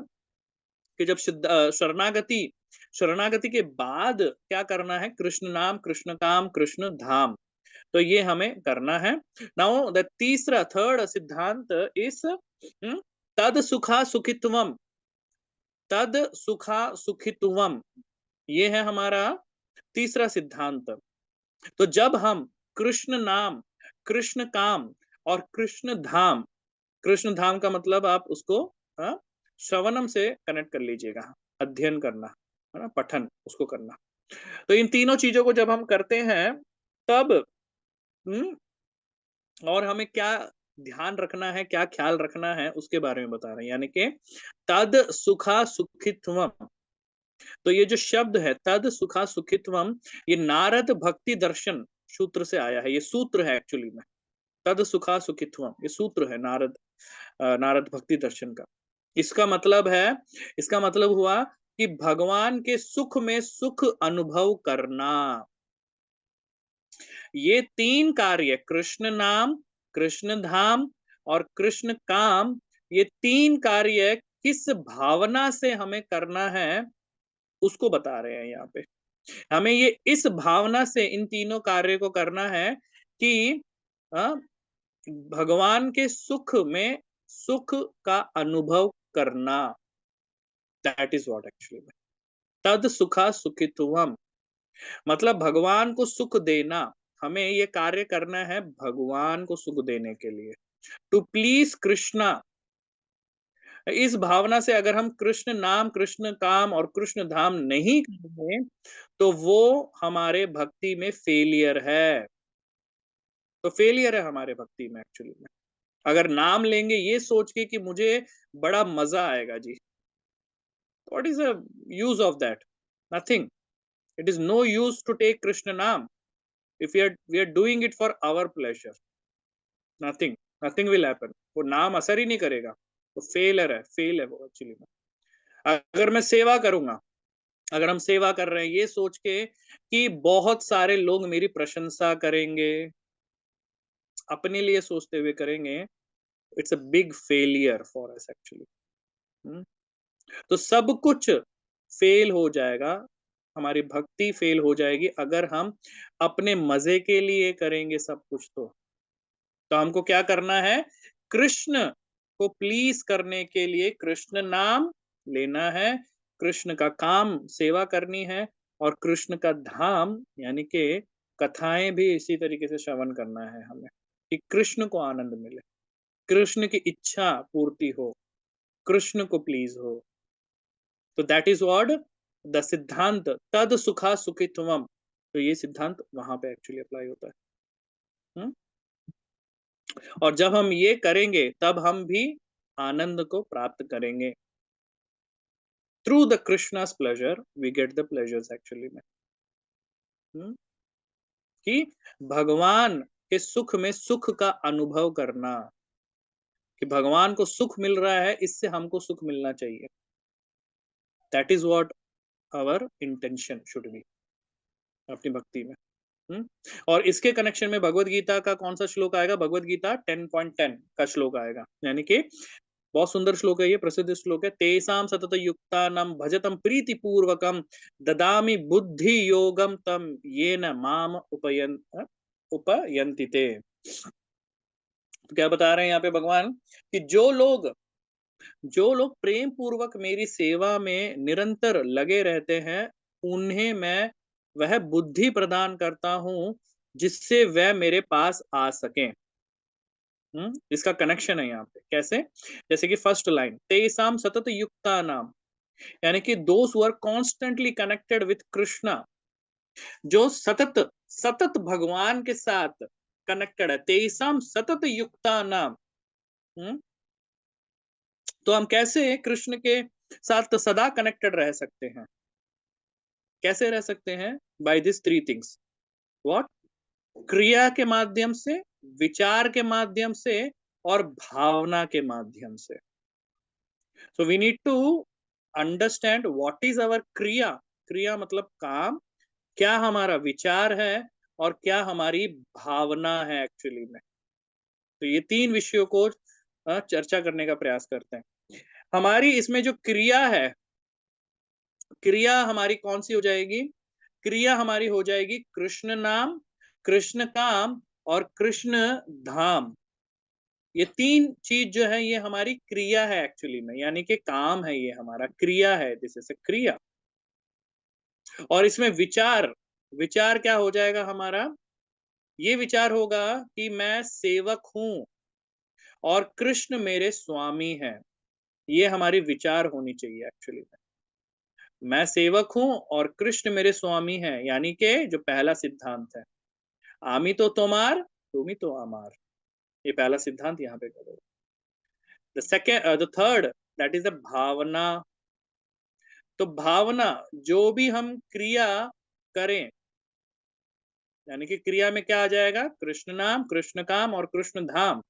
कि जब शरणागति, शरणागति के बाद क्या करना है? कृष्ण नाम, कृष्ण काम, कृष्ण धाम। तो ये हमें करना है। नाउ द तीसरा, थर्ड सिद्धांत इस तद सुखा सुखित्वम। तद सुखा सुखित्वम, ये है हमारा तीसरा सिद्धांत। तो जब हम कृष्ण नाम, कृष्ण काम और कृष्ण धाम, कृष्ण धाम का मतलब आप उसको श्रवणम से कनेक्ट कर लीजिएगा, अध्ययन करना है ना, पठन उसको करना। तो इन तीनों चीजों को जब हम करते हैं तब और हमें क्या ध्यान रखना है, क्या ख्याल रखना है, उसके बारे में बता रहे हैं, यानी कि तद सुखा सुखित्वम। तो ये जो शब्द है तद सुखा सुखित्वम, ये नारद भक्ति दर्शन सूत्र से आया है, ये सूत्र है एक्चुअली में। तद सुखा सुखित्वम ये सूत्र है नारद भक्ति दर्शन का। इसका मतलब हुआ कि भगवान के सुख में सुख अनुभव करना। ये तीन कार्य, कृष्ण नाम, कृष्ण धाम और कृष्ण काम, ये तीन कार्य किस भावना से हमें करना है उसको बता रहे हैं यहाँ पे। हमें ये इस भावना से इन तीनों कार्य को करना है कि भगवान के सुख में सुख का अनुभव करना। दैट इज व्हाट एक्चुअली तद सुखा सुखित्वम, मतलब भगवान को सुख देना। हमें ये कार्य करना है भगवान को सुख देने के लिए, टू प्लीज कृष्णा। इस भावना से अगर हम कृष्ण नाम, कृष्ण काम और कृष्ण धाम नहीं करेंगे तो वो हमारे भक्ति में फेलियर है। तो फेलियर है हमारे भक्ति में एक्चुअली में। अगर नाम लेंगे ये सोच के कि मुझे बड़ा मजा आएगा जी, what is the use of that? Nothing. It is no use to take Krishna naam if we are doing it for our pleasure. nothing will happen. वो नाम असर ही नहीं करेगा, वो फेल है वो एक्चुअली में। अगर मैं सेवा करूंगा, अगर हम सेवा कर रहे हैं ये सोच के कि बहुत सारे लोग मेरी प्रशंसा करेंगे, अपने लिए सोचते हुए करेंगे, it's a big failure for us actually. तो सब कुछ फेल हो जाएगा, हमारी भक्ति फेल हो जाएगी अगर हम अपने मजे के लिए करेंगे सब कुछ। तो हमको क्या करना है? कृष्ण को प्लीज करने के लिए कृष्ण नाम लेना है, कृष्ण का काम सेवा करनी है, और कृष्ण का धाम यानी कि कथाएं भी इसी तरीके से श्रवण करना है हमें, कि कृष्ण को आनंद मिले, कृष्ण की इच्छा पूर्ति हो, कृष्ण को प्लीज हो। तो दैट इज व्हाट द सिद्धांत तद सुखा सुखित्वम। तो ये सिद्धांत वहां पे एक्चुअली अप्लाई होता है। और जब हम ये करेंगे तब हम भी आनंद को प्राप्त करेंगे। Through the Krishna's pleasure we get the pleasures actually में। कि भगवान के सुख में सुख का अनुभव करना, कि भगवान को सुख मिल रहा है, इससे हमको सुख मिलना चाहिए। That is what our intention should be अपनी भक्ति में। और इसके कनेक्शन में भगवत गीता का कौन सा श्लोक आएगा? भगवत गीता 10.10 का श्लोक आएगा, यानी कि बहुत सुंदर श्लोक है, ये प्रसिद्ध श्लोक है। तेसाम सतत युक्तानाम भजतम प्रीति पूर्वकम ददामि बुद्धि योगम तम येन माम उपयन्ति ते। तो क्या बता रहे हैं यहाँ पे भगवान कि जो लोग प्रेम पूर्वक मेरी सेवा में निरंतर लगे रहते हैं, उन्हें मैं वह बुद्धि प्रदान करता हूं जिससे वह मेरे पास आ सके। इसका कनेक्शन है यहाँ पे कैसे? जैसे कि फर्स्ट लाइन, तेसाम सतत युक्ता नाम, यानी कि those who are constantly connected with Krishna, जो सतत भगवान के साथ कनेक्टेड है। तेसाम सतत युक्ता नाम। तो हम कैसे कृष्ण के साथ सदा कनेक्टेड रह सकते हैं? कैसे रह सकते हैं? By this three things. What? क्रिया के माध्यम से, विचार के माध्यम से और भावना के माध्यम से। So we need to understand what is our kriya. क्रिया मतलब काम, क्या हमारा विचार है और क्या हमारी भावना है एक्चुअली में। तो ये तीन विषयों को चर्चा करने का प्रयास करते हैं। हमारी इसमें जो क्रिया है, क्रिया हमारी कौन सी हो जाएगी? क्रिया हमारी हो जाएगी कृष्ण नाम, कृष्ण काम और कृष्ण धाम। ये 3 चीज जो है ये हमारी क्रिया है एक्चुअली में, यानी कि काम है, ये हमारा क्रिया है, दिस इज अ क्रिया। और इसमें विचार, विचार क्या हो जाएगा हमारा? ये विचार होगा कि मैं सेवक हूं और कृष्ण मेरे स्वामी हैं। ये हमारी विचार होनी चाहिए एक्चुअली में। मैं सेवक हूं और कृष्ण मेरे स्वामी हैं, यानी कि जो पहला सिद्धांत है, आमी तो तोमार तुमी तो अमार, ये पहला सिद्धांत यहाँ पे करो। The third, that is the bhavana. तो भावना, जो भी हम क्रिया करें, यानी कि क्रिया में क्या आ जाएगा? कृष्ण नाम, कृष्ण काम और कृष्ण धाम।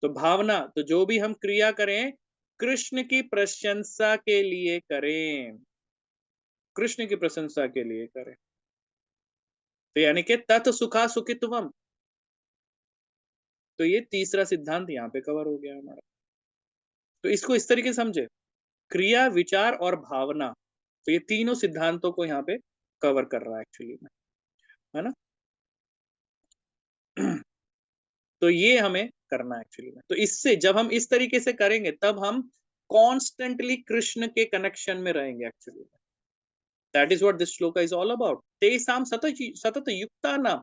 तो भावना, तो जो भी हम क्रिया करें कृष्ण की प्रशंसा के लिए करें, कृष्ण की प्रशंसा के लिए करें। तो यानी कि तत् सुखा सुखित्वम, तो ये तीसरा सिद्धांत यहाँ पे कवर हो गया हमारा। तो इसको इस तरीके से समझे, क्रिया, विचार और भावना, तो ये तीनों सिद्धांतों को यहाँ पे कवर कर रहा है एक्चुअली में, है ना। तो ये हमें करना है एक्चुअली में। तो इससे जब हम इस तरीके से करेंगे तब हम कॉन्स्टेंटली कृष्ण के कनेक्शन में रहेंगे एक्चुअली में। That is what this shloka is all about. तेसाम सतत युक्ता नाम,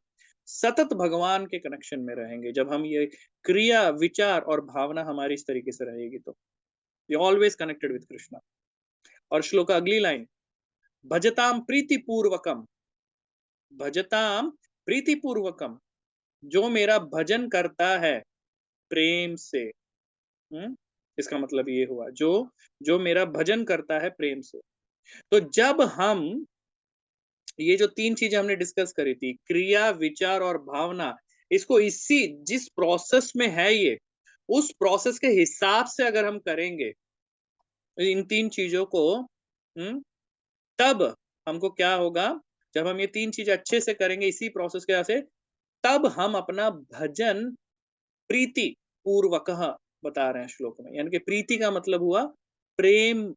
सतत भगवान के कनेक्शन में रहेंगे जब हम ये क्रिया, विचार और भावना हमारी इस तरीके से रहेगी तो we always connected with Krishna. और श्लोका अगली लाइन, भजताम प्रीतिपूर्वकम, भजताम प्रीतिपूर्वकम, जो मेरा भजन करता है प्रेम से। इसका मतलब ये हुआ जो जो मेरा भजन करता है प्रेम से। तो जब हम ये जो 3 चीजें हमने डिस्कस करी थी, क्रिया, विचार और भावना, इसको इसी जिस प्रोसेस में है ये, उस प्रोसेस के हिसाब से अगर हम करेंगे इन 3 चीजों को, तब हमको क्या होगा? जब हम ये 3 चीजें अच्छे से करेंगे इसी प्रोसेस के से, तब हम अपना भजन प्रीति पूर्वक बता रहे हैं श्लोक में, यानी कि प्रीति का मतलब हुआ प्रेम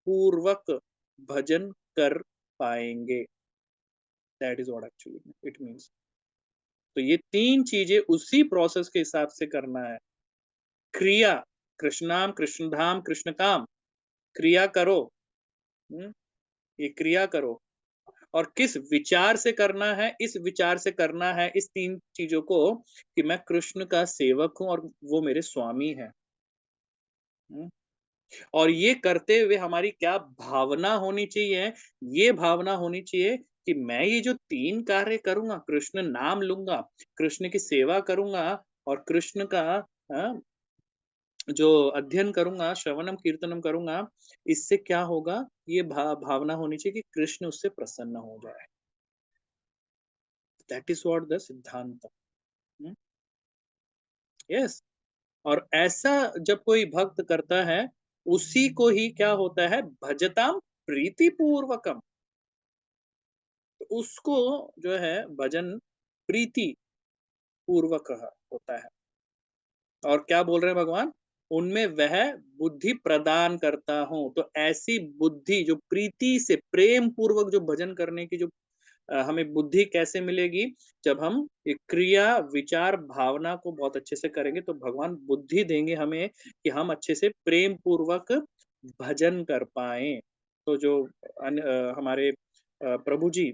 पूर्वक भजन कर पाएंगे। That is what actually it means. तो ये 3 चीजें उसी प्रोसेस के हिसाब से करना है। क्रिया, कृष्णाम, कृष्ण धाम, कृष्ण काम, क्रिया करो, ये क्रिया करो। और किस विचार से करना है? इस विचार से करना है इस 3 चीजों को कि मैं कृष्ण का सेवक हूं और वो मेरे स्वामी है। और ये करते हुए हमारी क्या भावना होनी चाहिए? ये भावना होनी चाहिए कि मैं ये जो 3 कार्य करूंगा, कृष्ण नाम लूंगा, कृष्ण की सेवा करूंगा और कृष्ण का जो अध्ययन करूंगा, श्रवणम कीर्तनम करूंगा, इससे क्या होगा? ये भावना होनी चाहिए कि कृष्ण उससे प्रसन्न हो जाए। दैट इज व्हाट द सिद्धांत। यस। और ऐसा जब कोई भक्त करता है, उसी को ही क्या होता है? भजताम प्रीतिपूर्वकम। तो उसको जो है भजन प्रीति पूर्वक होता है। और क्या बोल रहे हैं भगवान? उनमें वह बुद्धि प्रदान करता हूं। तो ऐसी बुद्धि जो प्रीति से, प्रेम पूर्वक जो भजन करने की जो हमें बुद्धि कैसे मिलेगी? जब हम एक क्रिया, विचार, भावना को बहुत अच्छे से करेंगे तो भगवान बुद्धि देंगे हमें कि हम अच्छे से प्रेम पूर्वक भजन कर पाए। तो जो हमारे प्रभु जी,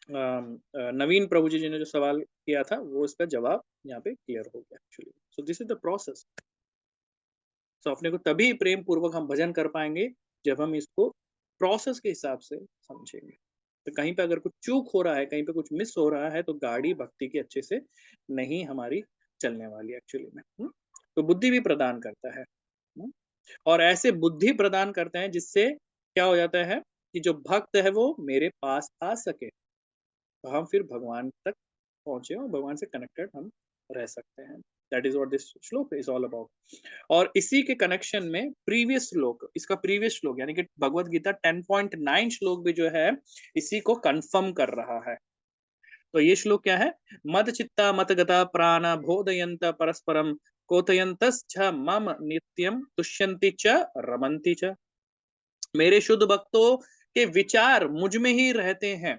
नवीन प्रभु जी ने जो सवाल किया था, वो इसका जवाब यहाँ पे क्लियर हो गया actually. So this is the process. तो अपने को तभी प्रेम पूर्वक हम भजन कर पाएंगे जब हम इसको प्रोसेस के हिसाब से समझेंगे। तो कहीं पे अगर कुछ चूक हो रहा है, कहीं पे कुछ मिस हो रहा है, तो गाड़ी भक्ति की अच्छे से नहीं हमारी चलने वाली एक्चुअली में। तो बुद्धि भी प्रदान करता है, और ऐसे बुद्धि प्रदान करते हैं जिससे क्या हो जाता है कि जो भक्त है वो मेरे पास आ सके, तो हम फिर भगवान तक पहुंचे और भगवान से कनेक्टेड हम रह सकते हैं। दैट इज व्हाट दिस श्लोक इज ऑल अबाउट। और इसी के कनेक्शन में प्रीवियस श्लोक, इसका प्रीवियस श्लोक यानी कि भगवत गीता 10.9 श्लोक भी जो है इसी को कंफर्म कर रहा है। तो ये श्लोक क्या है? मद चित्ता मत गता प्राण बोधयंत परस्परम कोथयंतश्च मम नित्यम तुष्यन्ति च रमन्ति च। मेरे शुद्ध भक्तों के विचार मुझ में ही रहते हैं,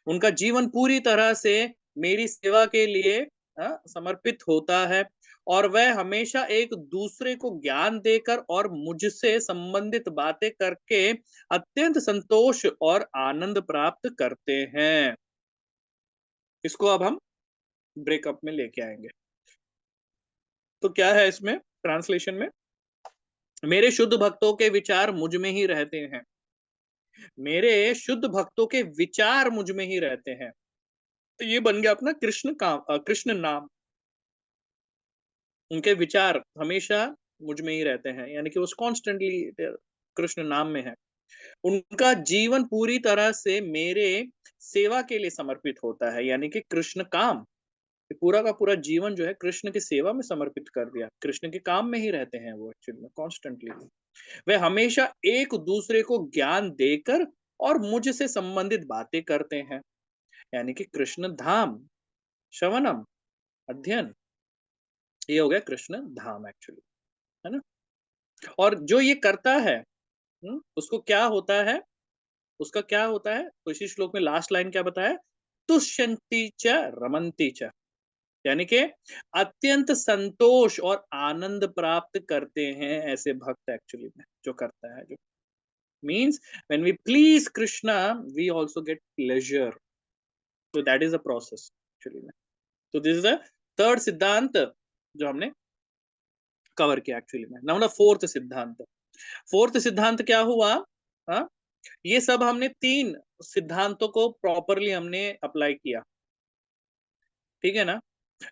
उनका जीवन पूरी तरह से मेरी सेवा के लिए समर्पित होता है, और वह हमेशा एक दूसरे को ज्ञान देकर और मुझसे संबंधित बातें करके अत्यंत संतोष और आनंद प्राप्त करते हैं। इसको अब हम ब्रेकअप में लेके आएंगे। तो क्या है इसमें ट्रांसलेशन में? मेरे शुद्ध भक्तों के विचार मुझ में ही रहते हैं। मेरे शुद्ध भक्तों के विचार मुझ में ही रहते हैं। तो ये बन गया अपना कृष्ण नाम। उनके विचार हमेशा मुझ में ही रहते हैं, यानी कि वो कॉन्स्टेंटली कृष्ण नाम में है। उनका जीवन पूरी तरह से मेरे सेवा के लिए समर्पित होता है, यानी कि कृष्ण काम। पूरा का पूरा जीवन जो है कृष्ण की सेवा में समर्पित कर दिया। कृष्ण के काम में ही रहते हैं वो एक्चुअली में कॉन्स्टेंटली। वे हमेशा एक दूसरे को ज्ञान देकर और मुझसे संबंधित बातें करते हैं, यानी कि कृष्ण धाम, श्रवणम, अध्ययन, ये हो गया कृष्ण धाम एक्चुअली, है ना। और जो ये करता है उसको क्या होता है, उसका क्या होता है? तो इसी श्लोक में लास्ट लाइन क्या बताया? तुष्यन्ति च रमन्ति च, यानी कि अत्यंत संतोष और आनंद प्राप्त करते हैं ऐसे भक्त एक्चुअली में, जो करता है। जो means when we please Krishna we also get pleasure. तो that is a process actually में। तो दिस इज द थर्ड सिद्धांत जो हमने कवर किया एक्चुअली में। नाउ द फोर्थ सिद्धांत। फोर्थ सिद्धांत क्या हुआ? हाँ, ये सब हमने 3 सिद्धांतों को प्रॉपरली हमने अप्लाई किया, ठीक है ना।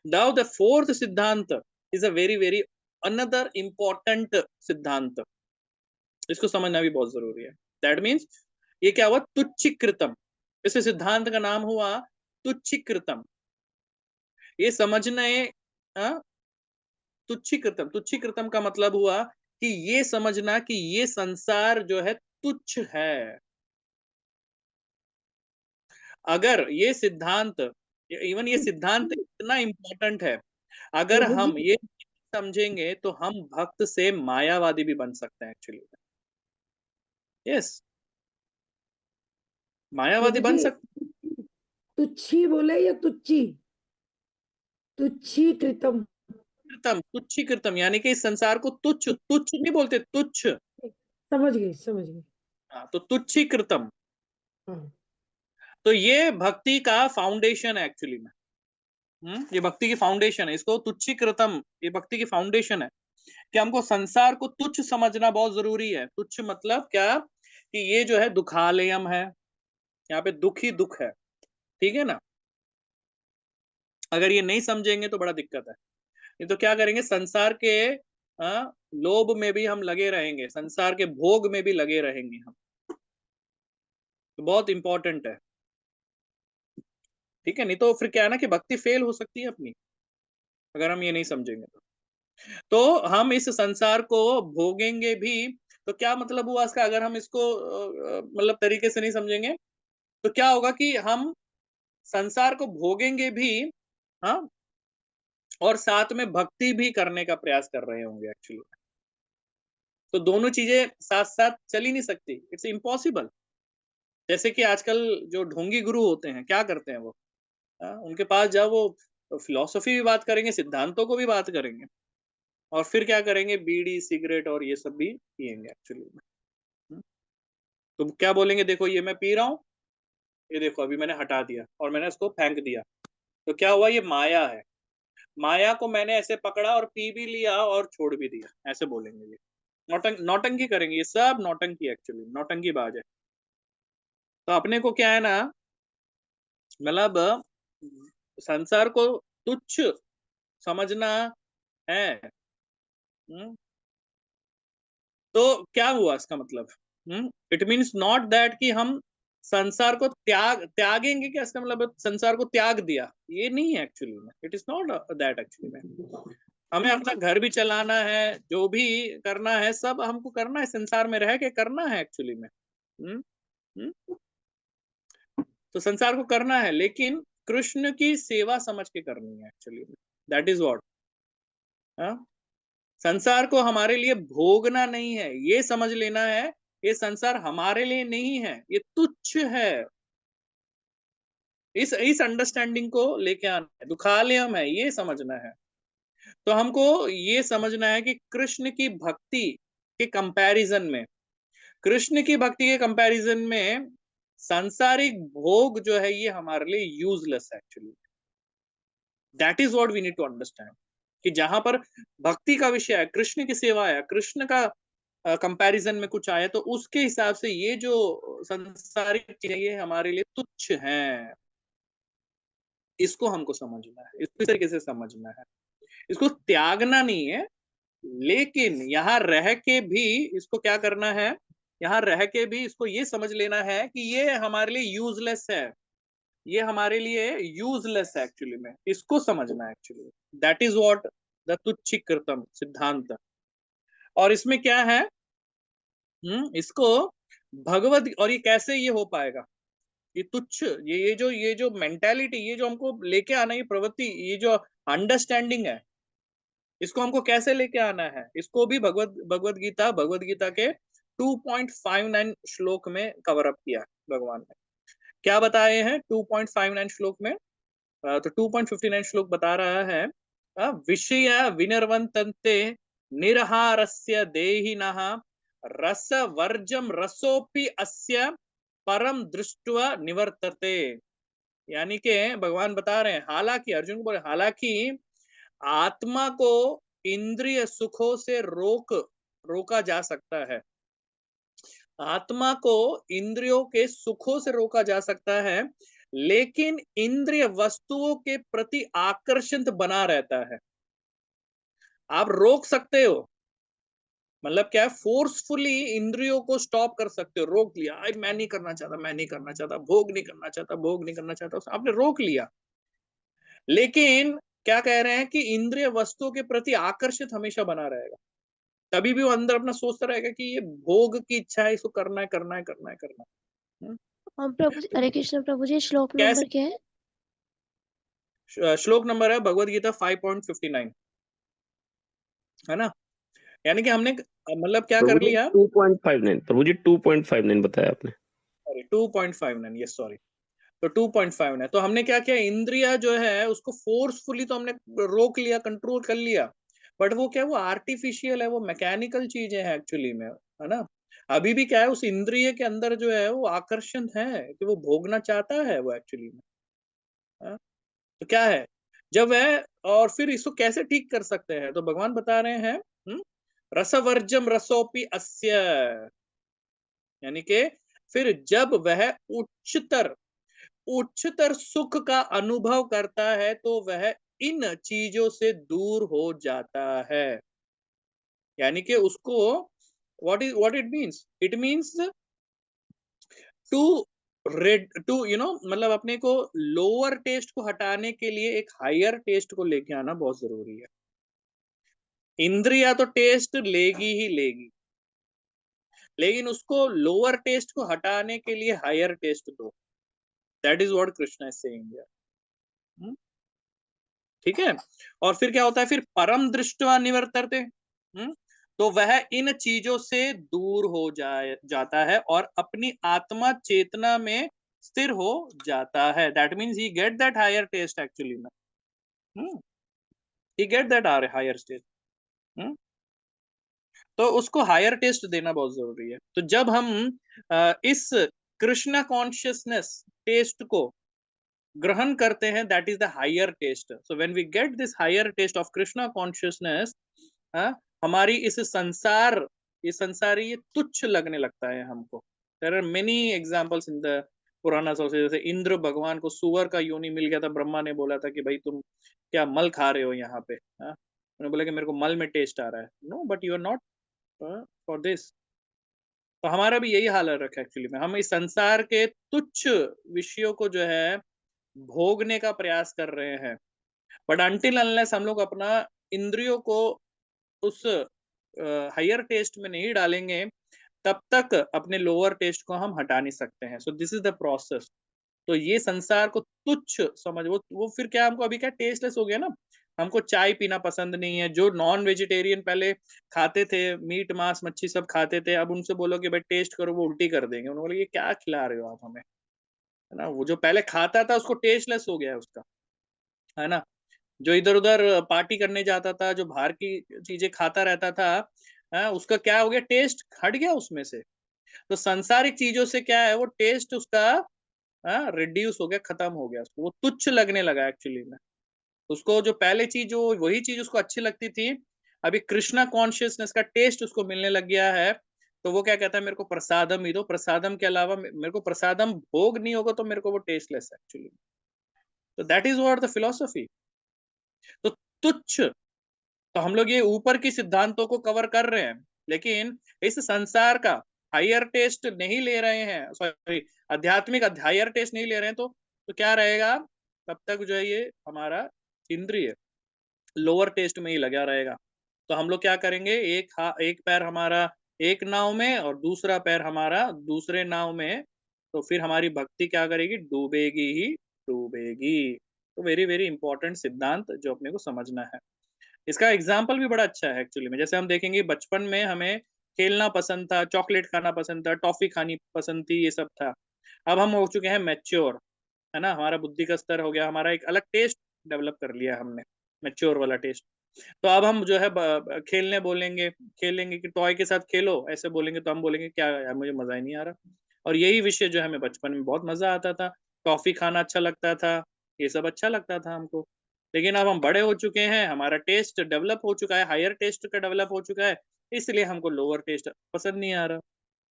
नाउ द फोर्थ सिद्धांत is a very very another important सिद्धांत। इसको समझना भी बहुत जरूरी है। दैट मीन्स ये क्या हुआ? तुच्छीकृतम। इस सिद्धांत का नाम हुआ तुच्छीकृतम। ये समझना है तुच्छीकृतम। तुच्छीकृतम का मतलब हुआ कि ये समझना कि ये संसार जो है तुच्छ है। अगर ये सिद्धांत, इवन ये सिद्धांत इतना इंपॉर्टेंट है, अगर प्रभु जी हम ये समझेंगे तो हम भक्त से मायावादी भी बन सकते हैं एक्चुअली। यस, मायावादी प्रभु बन जी सकते। तुच्छी बोले या तुच्छी? तुच्छी कृतम। कृतम, तुच्छी कृतम, यानी कि इस संसार को तुच्छ, तुच्छ नहीं बोलते, तुच्छ। समझ गई समझ गई। हाँ, तो तुच्छी कृतम। हाँ तो ये भक्ति का फाउंडेशन है एक्चुअली में। ये भक्ति की फाउंडेशन है। इसको तुच्छी कृतम, ये भक्ति की फाउंडेशन है कि हमको संसार को तुच्छ समझना बहुत जरूरी है। तुच्छ मतलब क्या? कि ये जो है दुखालयम है, यहाँ पे दुख ही दुख है, ठीक है ना। अगर ये नहीं समझेंगे तो बड़ा दिक्कत है। नहीं तो क्या करेंगे? संसार के लोभ में भी हम लगे रहेंगे, संसार के भोग में भी लगे रहेंगे हम। तो बहुत इंपॉर्टेंट है, ठीक है। नहीं तो फिर क्या है ना कि भक्ति फेल हो सकती है अपनी, अगर हम ये नहीं समझेंगे तो हम इस संसार को भोगेंगे भी। तो क्या मतलब हुआ इसका? अगर हम इसको मतलब तरीके से नहीं समझेंगे तो क्या होगा कि हम संसार को भोगेंगे भी, हाँ, और साथ में भक्ति भी करने का प्रयास कर रहे होंगे एक्चुअली। तो दोनों चीजें साथ साथ चल ही नहीं सकती, इट्स इम्पॉसिबल। जैसे कि आजकल जो ढोंगी गुरु होते हैं, क्या करते हैं वो? उनके पास जाओ, वो फिलॉसफी भी बात करेंगे, सिद्धांतों को भी बात करेंगे, और फिर क्या करेंगे? बीड़ी सिगरेट और ये सब भी पियेंगे एक्चुअली में। तो क्या बोलेंगे? देखो ये मैं पी रहा हूँ, ये देखो अभी मैंने हटा दिया और मैंने इसको फेंक दिया। तो क्या हुआ? ये माया है, माया को मैंने ऐसे पकड़ा और पी भी लिया और छोड़ भी दिया, ऐसे बोलेंगे ये। नौटंकी करेंगे, ये सब नौटंकी एक्चुअली, नौटंकी बाज है। तो अपने को क्या है ना, मतलब संसार को तुच्छ समझना है। तो क्या हुआ इसका मतलब? इट मीन्स नॉट दैट कि हम संसार को त्यागेंगे। क्या इसका मतलब? संसार को त्याग दिया, ये नहीं है एक्चुअली में। It is not that actually में। हमें अपना घर भी चलाना है, जो भी करना है सब हमको करना है, संसार में रह के करना है एक्चुअली में। हम्म हम्म तो संसार को करना है, लेकिन कृष्ण की सेवा समझ के करनी है एक्चुअली में। That is what. संसार को हमारे लिए भोगना नहीं है, ये समझ लेना है। ये संसार हमारे लिए नहीं है, ये तुच्छ है। इस अंडरस्टैंडिंग को लेके आना है। दुखालयम है, ये समझना है। तो हमको ये समझना है कि कृष्ण की भक्ति के कंपैरिजन में, कृष्ण की भक्ति के कंपैरिजन में सांसारिक भोग जो है ये हमारे लिए यूजलेस है actually. That is what we need to understand, कि जहां पर भक्ति का विषय है, कृष्ण की सेवा है, कृष्ण का कंपैरिजन में कुछ आया, तो उसके हिसाब से ये जो संसारिक चीजें ये हमारे लिए तुच्छ हैं। इसको हमको समझना है, इस तरीके से समझना है, इसको त्यागना नहीं है, लेकिन यहाँ रह के भी इसको क्या करना है, यहाँ रह के भी इसको ये समझ लेना है कि ये हमारे लिए यूजलेस है, ये हमारे लिए यूजलेस है एक्चुअली में, इसको समझना है actually. That is what the tucchikritam siddhanta. और इसमें क्या है, इसको भगवत, और ये कैसे ये हो पाएगा, ये तुच्छ, ये जो मेंटालिटी, ये जो हमको लेके आना, ये प्रवृत्ति, ये जो अंडरस्टैंडिंग है, इसको हमको कैसे लेके आना है, इसको भी भगवत गीता के 2.59 श्लोक में कवर अप किया भगवान ने। क्या बताए हैं 2.59 श्लोक में? तो 2.59 श्लोक बता रहा है, विषय विनिर्वन्तन्ते निरहारस्य देहिनः रसवर्जम रसोपि अस्य परम दृष्ट्वा निवर्तते। यानी कि भगवान बता रहे हैं, हालांकि अर्जुन को बोले, हालांकि आत्मा को इंद्रिय सुखों से रोका जा सकता है, आत्मा को इंद्रियों के सुखों से रोका जा सकता है, लेकिन इंद्रिय वस्तुओं के प्रति आकर्षित बना रहता है। आप रोक सकते हो, मतलब क्या है, फोर्सफुली इंद्रियों को स्टॉप कर सकते हो, रोक लिया, आई मैं नहीं करना चाहता, मैं नहीं करना चाहता, भोग नहीं करना चाहता, भोग नहीं करना चाहता, आपने रोक लिया। लेकिन क्या कह रहे हैं कि इंद्रिय वस्तुओं के प्रति आकर्षित हमेशा बना रहेगा, तभी भी वो अंदर अपना सोचता रहेगा कि ये भोग की इच्छा है, इसको करना है, करना है, करना है, करना है। प्रभु जी, हरे कृष्ण प्रभु जी, श्लोक कैसे? नंबर क्या है? श्लोक नंबर है भगवत गीता 5.59, है ना? यानी कि हमने मतलब क्या कर लिया, 2.59 प्रभु जी, 2.59 बताया आपने। सॉरी 2.59, यस सॉरी, तो 2.59 तो हमने क्या किया, इंद्रिया जो है उसको फोर्सफुली तो हमने रोक लिया, कंट्रोल कर लिया, बट वो क्या, वो आर्टिफिशियल है, वो मैकेनिकल चीजें हैं एक्चुअली में, है ना? अभी भी क्या है, उस इंद्रिय के अंदर जो है वो आकर्षण है कि वो भोगना चाहता है वो एक्चुअली में, हाँ? तो क्या है जब वह, और फिर इसको कैसे ठीक कर सकते हैं, तो भगवान बता रहे हैं, रसवर्जम रसोपि अस्य, यानी कि फिर जब वह उच्चतर सुख का अनुभव करता है तो वह इन चीजों से दूर हो जाता है। यानी कि उसको what it means, it means to मतलब अपने को लोअर टेस्ट को हटाने के लिए एक हायर टेस्ट को लेके आना बहुत जरूरी है। इंद्रिया तो टेस्ट लेगी ही लेगी, लेकिन उसको लोअर टेस्ट को हटाने के लिए हायर टेस्ट दो। That is what Krishna is saying. ठीक है, और फिर क्या होता है, फिर परम दृष्टवा निवर्तते, तो वह इन चीजों से दूर हो जाता है और अपनी आत्मा चेतना में स्थिर हो जाता है। That means he get that higher taste actually में, he get that higher stage, तो उसको हायर टेस्ट देना बहुत जरूरी है। तो जब हम इस कृष्णा कॉन्शियसनेस टेस्ट को ग्रहण करते हैं, that is the higher taste. So when we get this higher taste of Krishna consciousness, हमारी इस संसारी ये तुच्छ लगने लगता है हमको। There are many examples in the Purana sources, जैसे इंद्र भगवान को सुअर का योनि मिल गया था, ब्रह्मा ने बोला था कि भाई तुम क्या मल खा रहे हो यहाँ पे, उन्होंने बोला कि मेरे को मल में टेस्ट आ रहा है, no but you are not for this. तो हमारा भी यही हाल रखा है एक्चुअली में, हम इस संसार के तुच्छ विषयों को जो है भोगने का प्रयास कर रहे हैं, बट अनटिल अनलेस हम लोग अपना इंद्रियों को उस हायर टेस्ट में नहीं डालेंगे, तब तक अपने लोअर टेस्ट को हम हटा नहीं सकते हैं। सो दिस इज द प्रोसेस। तो ये संसार को तुच्छ समझ, वो फिर क्या, हमको अभी क्या टेस्टलेस हो गया ना, हमको चाय पीना पसंद नहीं है। जो नॉन वेजिटेरियन पहले खाते थे, मीट मांस मच्छी सब खाते थे, अब उनसे बोलो कि भाई टेस्ट करो, वो उल्टी कर देंगे, उन्होंने बोला ये क्या खिला रहे हो आप हमें, है ना? वो जो पहले खाता था उसको टेस्टलेस हो गया है उसका, है ना? जो इधर उधर पार्टी करने जाता था, जो बाहर की चीजें खाता रहता था, उसका क्या हो गया, टेस्ट हट गया उसमें से। तो सांसारिक चीजों से क्या है, वो टेस्ट उसका रिड्यूस हो गया, खत्म हो गया, उसको वो तुच्छ लगने लगा एक्चुअली में। उसको जो पहले चीज, जो वही चीज उसको अच्छी लगती थी, अभी कृष्णा कॉन्शियसनेस का टेस्ट उसको मिलने लग गया है। तो वो क्या कहता है, मेरे को प्रसादम ही दो, प्रसादम के अलावा मेरे को प्रसादम भोग नहीं होगा तो मेरे को वो टेस्टलेस है एक्चुअली। तो that is what the philosophy. तो तुच्छ, तो हम लोग ये ऊपर की सिद्धांतों को कवर कर रहे हैं, लेकिन इस संसार का हायर टेस्ट नहीं ले रहे हैं, सॉरी आध्यात्मिक हायर टेस्ट नहीं ले रहे हैं, तो क्या रहेगा, तब तक जो है ये हमारा इंद्रिय लोअर टेस्ट में ही लगा रहेगा। तो हम लोग क्या करेंगे, एक पैर हमारा एक नाव में और दूसरा पैर हमारा दूसरे नाव में, तो फिर हमारी भक्ति क्या करेगी, डूबेगी ही डूबेगी। तो वेरी वेरी इंपॉर्टेंट सिद्धांत जो अपने को समझना है। इसका एग्जाम्पल भी बड़ा अच्छा है एक्चुअली में। जैसे हम देखेंगे, बचपन में हमें खेलना पसंद था, चॉकलेट खाना पसंद था, टॉफी खानी पसंद थी, ये सब था। अब हम हो चुके हैं मैच्योर, है ना, हमारा बुद्धि का स्तर हो गया, हमारा एक अलग टेस्ट डेवलप कर लिया हमने, मैच्योर वाला टेस्ट। तो अब हम जो है खेलने बोलेंगे, खेलेंगे कि टॉय के साथ खेलो, ऐसे बोलेंगे तो हम बोलेंगे क्या यार, मुझे मजा ही नहीं आ रहा। और यही विषय जो है हमें बचपन में बहुत मजा आता था, टॉफी खाना अच्छा लगता था, ये सब अच्छा लगता था हमको। लेकिन अब हम बड़े हो चुके हैं, हमारा टेस्ट डेवलप हो चुका है, हायर टेस्ट का डेवलप हो चुका है, इसलिए हमको लोअर टेस्ट पसंद नहीं आ रहा।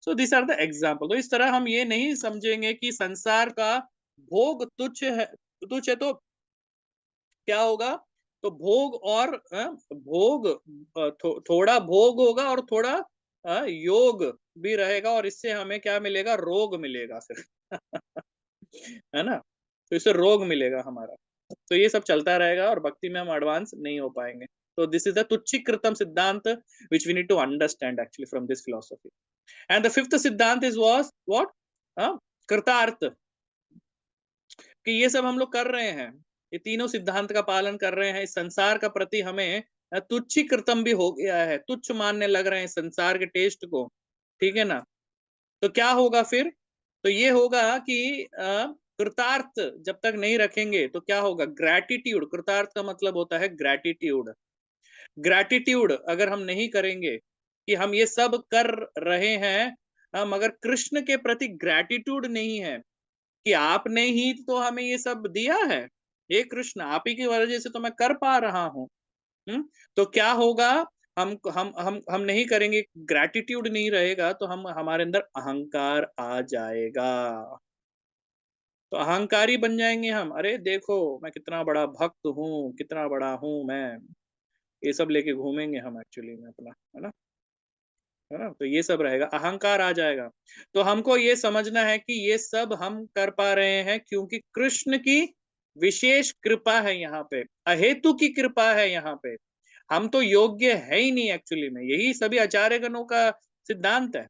So this are the example. तो इस तरह हम ये नहीं समझेंगे कि संसार का भोग तुच्छ है तो क्या होगा, तो भोग और भोग थोड़ा भोग होगा और थोड़ा योग भी रहेगा, और इससे हमें क्या मिलेगा, रोग मिलेगा फिर है ना, तो इससे रोग मिलेगा हमारा। तो ये सब चलता रहेगा और भक्ति में हम एडवांस नहीं हो पाएंगे। तो दिस इज द तुच्छीकृतम सिद्धांत which we need to understand actually from this philosophy. And the fifth सिद्धांत is was what, कृतार्थ, कि ये सब हम लोग कर रहे हैं, ये तीनों सिद्धांत का पालन कर रहे हैं, इस संसार का प्रति हमें तुच्छीकृतम भी हो गया है, तुच्छ मानने लग रहे हैं संसार के टेस्ट को, ठीक है ना। तो क्या होगा फिर, तो ये होगा कि कृतार्थ जब तक नहीं रखेंगे तो क्या होगा, ग्रैटिट्यूड, कृतार्थ का मतलब होता है ग्रैटिट्यूड। ग्रैटिट्यूड अगर हम नहीं करेंगे कि हम ये सब कर रहे हैं, मगर कृष्ण के प्रति ग्रैटिट्यूड नहीं है कि आपने ही तो हमें ये सब दिया है, हे कृष्ण आप ही की वजह से तो मैं कर पा रहा हूँ। तो क्या होगा, हम नहीं करेंगे, ग्रैटिट्यूड नहीं रहेगा, तो हम हमारे अंदर अहंकार आ जाएगा, तो अहंकारी बन जाएंगे हम। अरे देखो मैं कितना बड़ा भक्त हूँ, कितना बड़ा हूँ मैं, ये सब लेके घूमेंगे हम एक्चुअली में अपना, है ना। तो ये सब रहेगा, अहंकार आ जाएगा। तो हमको ये समझना है कि ये सब हम कर पा रहे हैं क्योंकि कृष्ण की विशेष कृपा है, यहाँ पे अहेतु की कृपा है, यहाँ पे हम तो योग्य है ही नहीं एक्चुअली में। यही सभी आचार्यगणों का सिद्धांत है,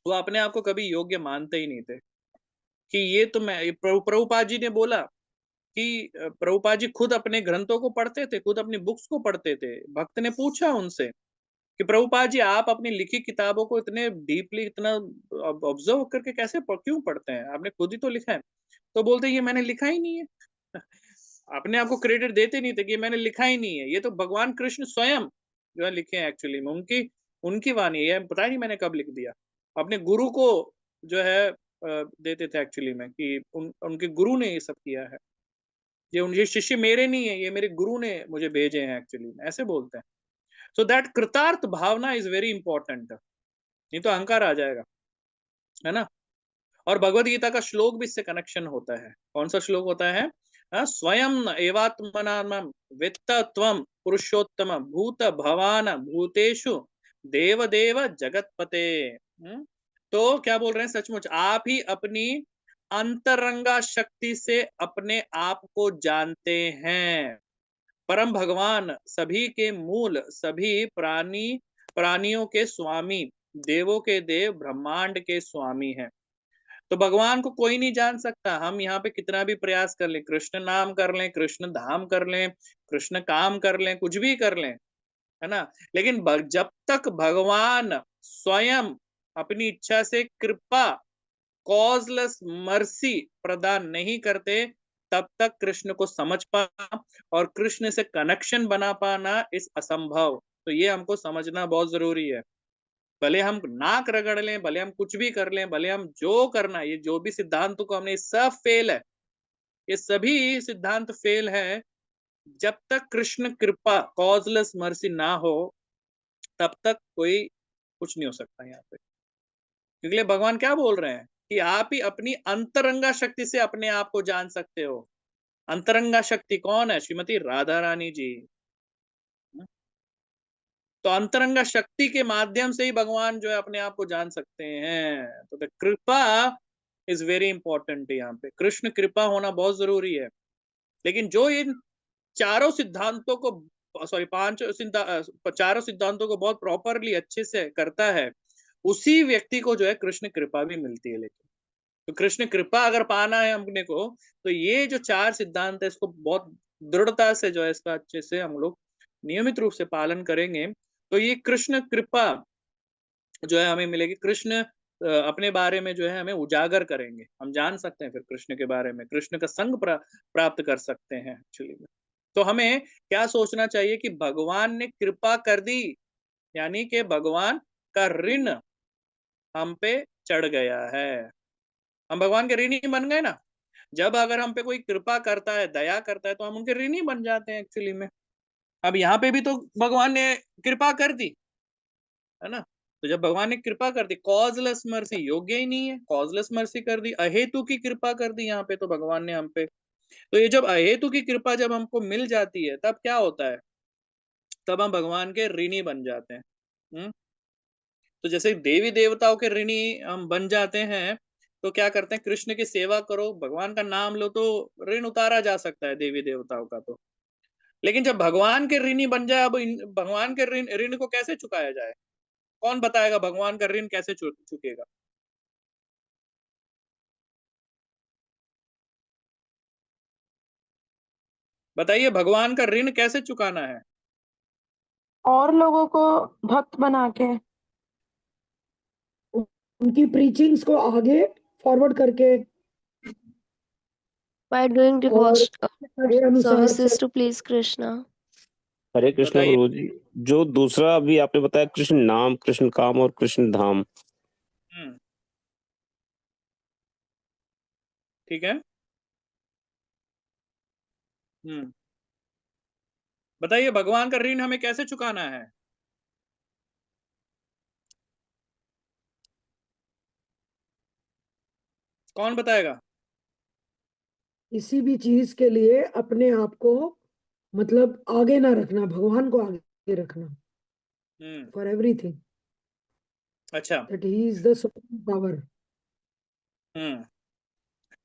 वो अपने आप को कभी योग्य मानते ही नहीं थे कि ये तो मैं, प्रभुपाद जी ने बोला कि प्रभुपाद जी खुद अपने ग्रंथों को पढ़ते थे, खुद अपनी बुक्स को पढ़ते थे। भक्त ने पूछा उनसे कि प्रभुपाद जी आप अपनी लिखी किताबों को इतने डीपली, इतना ऑब्जर्व करके कैसे क्यों पढ़ते हैं, आपने खुद ही तो लिखा है। तो बोलते ये मैंने लिखा ही नहीं है अपने आप को क्रेडिट देते नहीं थे कि मैंने लिखा ही नहीं है, ये तो भगवान कृष्ण स्वयं जो है लिखे हैं एक्चुअली में, उनकी उनकी वाणी है, पता नहीं मैंने कब लिख दिया। अपने गुरु को जो है देते थे एक्चुअली में कि उनके गुरु ने ये सब किया है, ये उनके शिष्य मेरे नहीं है, ये मेरे गुरु ने मुझे भेजे हैं एक्चुअली में, ऐसे बोलते हैं। सो दैट कृतार्थ भावना इज वेरी इंपॉर्टेंट, नहीं तो अहंकार आ जाएगा, है ना। और भगवद गीता का श्लोक भी इससे कनेक्शन होता है। कौन सा श्लोक होता है, स्वयं एवात्मनात्मं वित्तत्वं पुरुषोत्तम भूत भवान भूतेषु देव देव जगतपते। तो क्या बोल रहे हैं, सचमुच आप ही अपनी अंतरंगा शक्ति से अपने आप को जानते हैं। परम भगवान सभी के मूल, सभी प्राणियों के स्वामी, देवों के देव, ब्रह्मांड के स्वामी हैं। तो भगवान को कोई नहीं जान सकता, हम यहाँ पे कितना भी प्रयास कर लें, कृष्ण नाम कर लें, कृष्ण धाम कर लें, कृष्ण काम कर लें, कुछ भी कर लें, है ना, लेकिन जब तक भगवान स्वयं अपनी इच्छा से कृपा, कॉजलेस मर्सी प्रदान नहीं करते, तब तक कृष्ण को समझ पाना और कृष्ण से कनेक्शन बना पाना इस असंभव। तो ये हमको समझना बहुत जरूरी है। भले हम नाक रगड़ लें, भले हम कुछ भी कर लें, भले हम जो करना, ये जो भी सिद्धांतों को हमने, सब फेल है। ये सभी सिद्धांत फेल है। जब तक कृष्ण कृपा कॉजलेस मर्सी ना हो, तब तक कोई कुछ नहीं हो सकता यहाँ पे। क्योंकि भगवान क्या बोल रहे हैं कि आप ही अपनी अंतरंगा शक्ति से अपने आप को जान सकते हो। अंतरंगा शक्ति कौन है? श्रीमती राधा रानी जी। तो अंतरंगा शक्ति के माध्यम से ही भगवान जो है अपने आप को जान सकते हैं। तो द कृपा इज वेरी इंपॉर्टेंट। यहाँ पे कृष्ण कृपा होना बहुत जरूरी है। लेकिन जो इन चारों सिद्धांतों को, सॉरी चारों सिद्धांतों को बहुत प्रॉपरली अच्छे से करता है, उसी व्यक्ति को जो है कृष्ण कृपा भी मिलती है। लेकिन तो कृष्ण कृपा अगर पाना है हमने को, तो ये जो चार सिद्धांत है इसको बहुत दृढ़ता से जो है इसका अच्छे से हम लोग नियमित रूप से पालन करेंगे, तो ये कृष्ण कृपा जो है हमें मिलेगी। कृष्ण अपने बारे में जो है हमें उजागर करेंगे, हम जान सकते हैं फिर कृष्ण के बारे में, कृष्ण का संग प्राप्त कर सकते हैं एक्चुअली में। तो हमें क्या सोचना चाहिए कि भगवान ने कृपा कर दी, यानी कि भगवान का ऋण हम पे चढ़ गया है। हम भगवान के ऋणी बन गए ना। जब अगर हम पे कोई कृपा करता है, दया करता है, तो हम उनके ऋणी बन जाते हैं एक्चुअली में। अब यहाँ पे भी तो भगवान ने कृपा कर दी है ना। तो जब भगवान ने कृपा कर दी, कॉजलेस मर्सी, योग्य ही नहीं है, कॉजलेस मर्सी कर दी, अहेतु की कृपा कर दी यहाँ पे तो भगवान ने हम पे। तो ये जब अहेतु की कृपा जब हमको मिल जाती है, तब क्या होता है? तब हम भगवान के ऋणी बन जाते हैं। तो जैसे देवी देवताओं के ऋणी हम बन जाते हैं, तो क्या करते हैं? कृष्ण की सेवा करो, भगवान का नाम लो, तो ऋण उतारा जा सकता है देवी देवताओं का। तो लेकिन जब भगवान के ऋणी बन जाए, अब भगवान के ऋण को कैसे चुकाया जाए? कौन बताएगा भगवान का ऋण कैसे चुकेगा? बताइए, भगवान का ऋण कैसे चुकाना है? और लोगों को भक्त बना के, उनकी प्रीचिंग्स को आगे फॉरवर्ड करके, by doing और devotional के अनुसार services to please Krishna. हरे कृष्ण बताइए। प्रभु जी, जो दूसरा अभी आपने बताया कृष्ण नाम, कृष्ण काम और कृष्ण धाम, ठीक है। बताइए, भगवान का ऋण हमें कैसे चुकाना है? कौन बताएगा? किसी भी चीज के लिए अपने आप को मतलब आगे ना रखना, भगवान को आगे रखना फॉर एवरीथिंग, अच्छा। That he is the supreme power.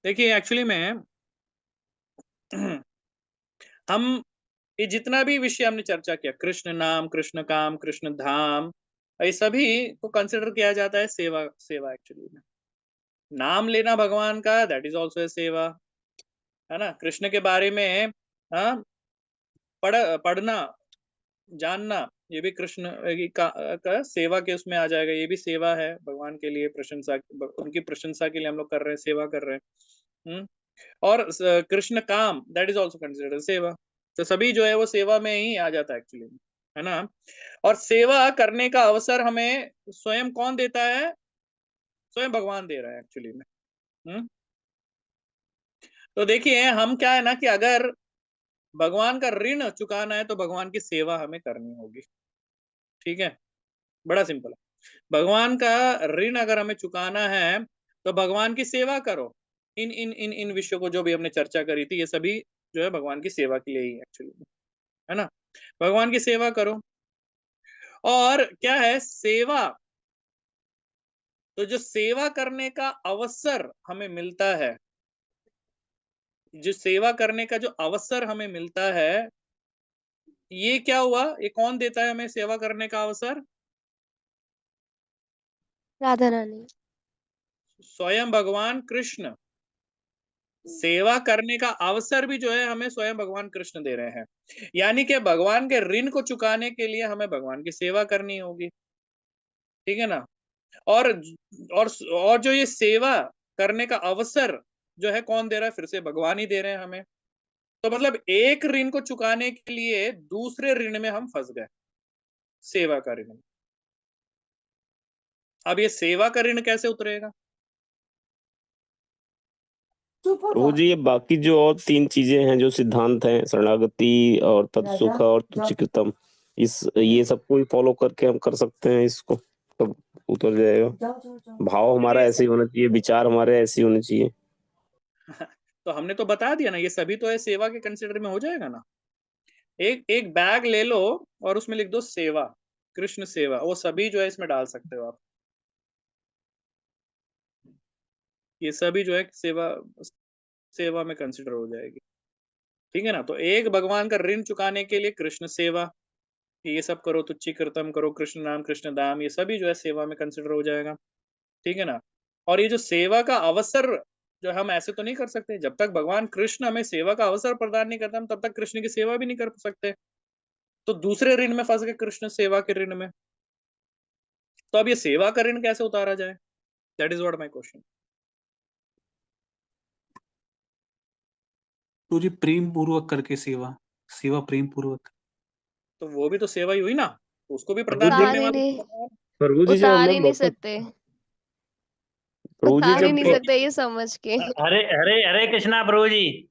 देखिए, एक्चुअली में हम ये जितना भी विषय हमने चर्चा किया, कृष्ण नाम, कृष्ण काम, कृष्ण धाम, ये सभी को कंसिडर किया जाता है सेवा। सेवा एक्चुअली में नाम लेना भगवान का, दैट इज ऑल्सो ए सेवा, है ना। कृष्ण के बारे में हाँ पढ़ना, जानना, ये भी कृष्ण का सेवा के उसमें आ जाएगा। ये भी सेवा है भगवान के लिए, प्रशंसा, उनकी प्रशंसा के लिए हम लोग कर रहे हैं, सेवा कर रहे हैं। और कृष्ण काम, दैट इज ऑल्सो कंसिडर्ड सेवा। तो सभी जो है वो सेवा में ही आ जाता है एक्चुअली, है ना। और सेवा करने का अवसर हमें स्वयं कौन देता है? स्वयं भगवान दे रहा है एक्चुअली में। तो देखिए, हम क्या है ना कि अगर भगवान का ऋण चुकाना है, तो भगवान की सेवा हमें करनी होगी। ठीक है, बड़ा सिंपल है। भगवान का ऋण अगर हमें चुकाना है, तो भगवान की सेवा करो। इन इन इन इन विषयों को जो भी हमने चर्चा करी थी, ये सभी जो है भगवान की सेवा के लिए ही एक्चुअली, है ना। भगवान की सेवा करो। और क्या है सेवा? तो जो सेवा करने का अवसर हमें मिलता है, जो सेवा करने का जो अवसर हमें मिलता है, ये क्या हुआ? ये कौन देता है हमें सेवा करने का अवसर? राधा रानी। स्वयं भगवान कृष्ण। सेवा करने का अवसर भी जो है हमें स्वयं भगवान कृष्ण दे रहे हैं। यानी कि भगवान के ऋण को चुकाने के लिए हमें भगवान की सेवा करनी होगी। ठीक है ना। और और जो ये सेवा करने का अवसर जो है कौन दे रहा है? फिर से भगवान ही दे रहे हैं हमें। तो मतलब एक ऋण को चुकाने के लिए दूसरे ऋण में हम फंस गए, सेवा का ऋण। अब ये सेवा का ऋण कैसे उतरेगा? प्रभु जी ये बाकी जो और 3 चीजें हैं, जो सिद्धांत हैं, शरणागति और तत्सुख और तुच्छीकृतम, ये सबको ही फॉलो करके हम कर सकते हैं, इसको तब उतर जाएगा। भाव हमारा ऐसे ही होना चाहिए, विचार हमारे ऐसे ही होने चाहिए। तो हमने तो बता दिया ना, ये सभी तो है सेवा के कंसिडर में हो जाएगा ना। एक बैग ले लो और उसमें लिख दो सेवा, कृष्ण सेवा, वो सभी जो है इसमें डाल सकते हो आप। ये सभी जो है सेवा में कंसिडर हो जाएगी, ठीक है ना। तो एक भगवान का ऋण चुकाने के लिए कृष्ण सेवा, ये सब करो, तुच्छीकृतम करो, कृष्ण नाम कृष्ण दाम, ये सभी जो है सेवा में कंसिडर हो जाएगा, ठीक है ना। और ये जो सेवा का अवसर जो हम ऐसे तो नहीं कर सकते, जब तक भगवान कृष्ण हमें सेवा का अवसर प्रदान नहीं करता, हम तब तक कृष्ण की सेवा भी नहीं कर सकते। तो दूसरे ऋण में फंस गए, कृष्ण सेवा के ऋण में। तो अब ये सेवा का ऋण कैसे उतारा जाए? That is what my question. तो जी प्रेम पूर्वक करके सेवा, सेवा प्रेम पूर्वक। तो वो भी तो सेवा ही हुई ना, उसको भी प्रदान उतार करने ही वाला नहीं, भगवान। प्रभु जी जब उतार हमें ही नहीं मौका, सकते, प्रभु जी उतार ही जब नहीं सकते ये समझ के। हरे हरे हरे कृष्णा प्रभु जी।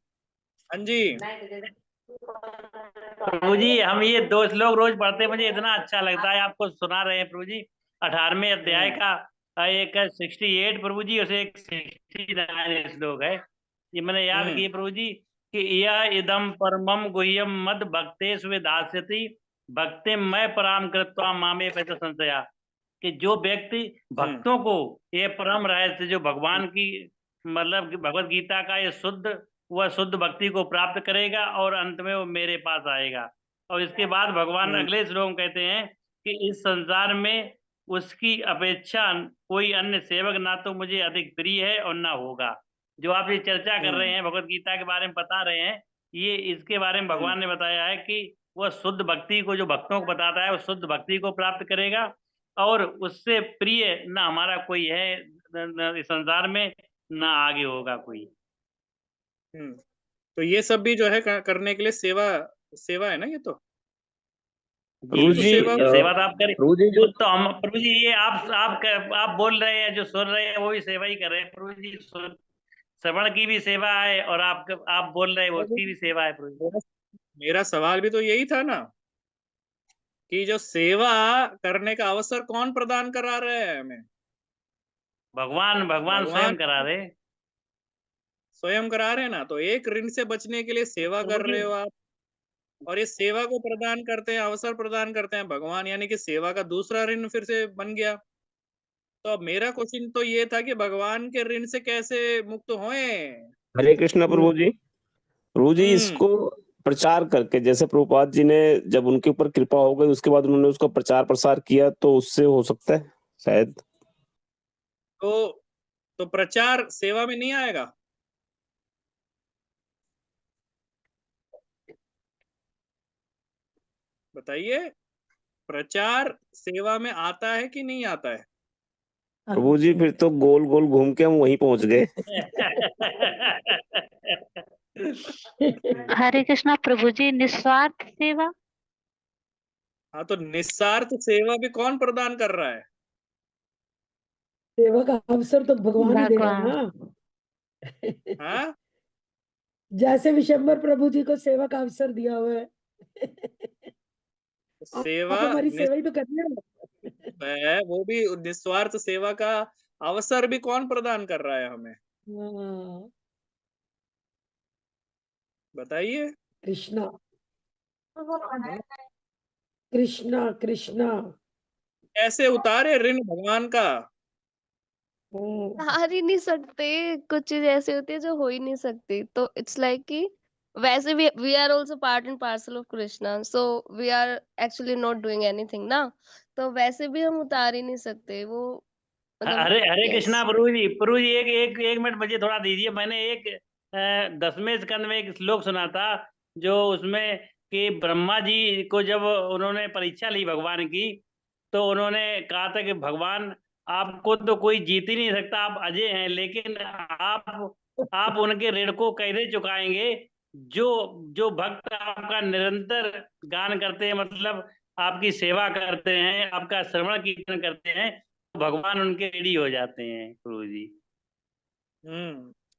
हाँ जी। प्रभु जी हम ये 2 श्लोक रोज पढ़ते, मुझे इतना अच्छा लगता है, आपको सुना रहे हैं प्रभु जी। 18वें अध्याय का एक 68 प्रभु जी, उसे एक 69 श्लोक है, ये मैंने याद किए प्रभु जी कि यह इदम परमम गुह्यम मद भक्तेषु विधास्यति भक्ति मैं पराम कृत्वा मामे पैसा संशया, कि जो व्यक्ति भक्तों को ये परम रहस्य जो भगवान की मतलब भगवत गीता का ये शुद्ध, वह शुद्ध भक्ति को प्राप्त करेगा और अंत में वो मेरे पास आएगा। और इसके बाद भगवान अगले श्लोक में कहते हैं कि इस संसार में उसकी अपेक्षा कोई अन्य सेवक ना तो मुझे अधिक प्रिय है और ना होगा। जो आप ये चर्चा कर रहे हैं भगवत गीता के बारे में बता रहे हैं, ये इसके बारे में भगवान ने बताया है कि वह शुद्ध भक्ति को, जो भक्तों को बताता है, वो शुद्ध भक्ति को प्राप्त करेगा और उससे प्रिय ना हमारा कोई है इस संसार में, ना आगे होगा कोई। तो ये सब भी जो है करने के लिए सेवा है ना, ये तो प्रभु जी सेवा तो आप करें, प्रभु जी जो तो हम प्रभु जी ये आप बोल रहे हैं, जो सुन रहे हैं वो भी सेवा ही कर रहे हैं प्रभु जी। श्रवण की भी सेवा है और आप बोल रहे हैं उसकी भी सेवा है प्रभु जी। मेरा सवाल भी तो यही था ना, कि जो सेवा करने का अवसर कौन प्रदान करा रहे हैं हमें? भगवान स्वयं करा रहे, स्वयं करा रहे हैं ना। तो एक ऋण से बचने के लिए सेवा कर रहे हो आप, और ये सेवा को प्रदान करते हैं, अवसर प्रदान करते हैं भगवान, यानी कि सेवा का दूसरा ऋण फिर से बन गया। तो अब मेरा क्वेश्चन तो ये था कि भगवान के ऋण से कैसे मुक्त होए? हरे कृष्णा प्रभु जी, प्रभु जी इसको प्रचार करके, जैसे प्रभुपाद जी ने जब उनके ऊपर कृपा हो गई उसके बाद उन्होंने उसका प्रचार प्रसार किया, तो उससे हो सकता है शायद। तो प्रचार सेवा में नहीं आएगा? बताइए, प्रचार सेवा में आता है कि नहीं आता है? प्रभु जी फिर तो गोल गोल घूम के हम वहीं पहुंच गए। हरे कृष्णा प्रभु जी, निस्वार्थ सेवा। हाँ, तो निस्वार्थ सेवा भी कौन प्रदान कर रहा है? सेवा का अवसर तो भगवान ही दे रहे हैं ना। हाँ? जैसे विशंबर प्रभु जी को सेवा का अवसर दिया हुआ है। सेवा आप हमारी सेवा ही तो कर रहे है, वो भी निस्वार्थ सेवा का अवसर भी कौन प्रदान कर रहा है हमें? हो। बताइए। कृष्णा कृष्णा कृष्णा कैसे उतारे ऋण भगवान का? हार ही नहीं सकते, कुछ चीज ऐसी होती है जो हो ही नहीं सकती। तो इट्स लाइक कि वैसे we are also part and parcel of Krishna, so we are actually not doing anything ना, तो वैसे भी हम उतार ही नहीं सकते वो, मतलब हरे हरे यस। कृष्णा प्रभु जी एक मिनट मुझे थोड़ा दीजिए। मैंने एक 10वें स्कंद में एक श्लोक सुना था, जो उसमें कि ब्रह्मा जी को जब उन्होंने परीक्षा ली भगवान की, तो उन्होंने कहा था कि भगवान आपको तो कोई जीत ही नहीं सकता, आप अजय हैं, लेकिन आप आप उनके ऋण को कैसे चुकाएंगे? जो जो भक्त आपका निरंतर गान करते हैं, मतलब आपकी सेवा करते हैं, आपका श्रवण कीर्तन करते हैं, तो भगवान उनके रेडी हो जाते हैं प्रभु जी।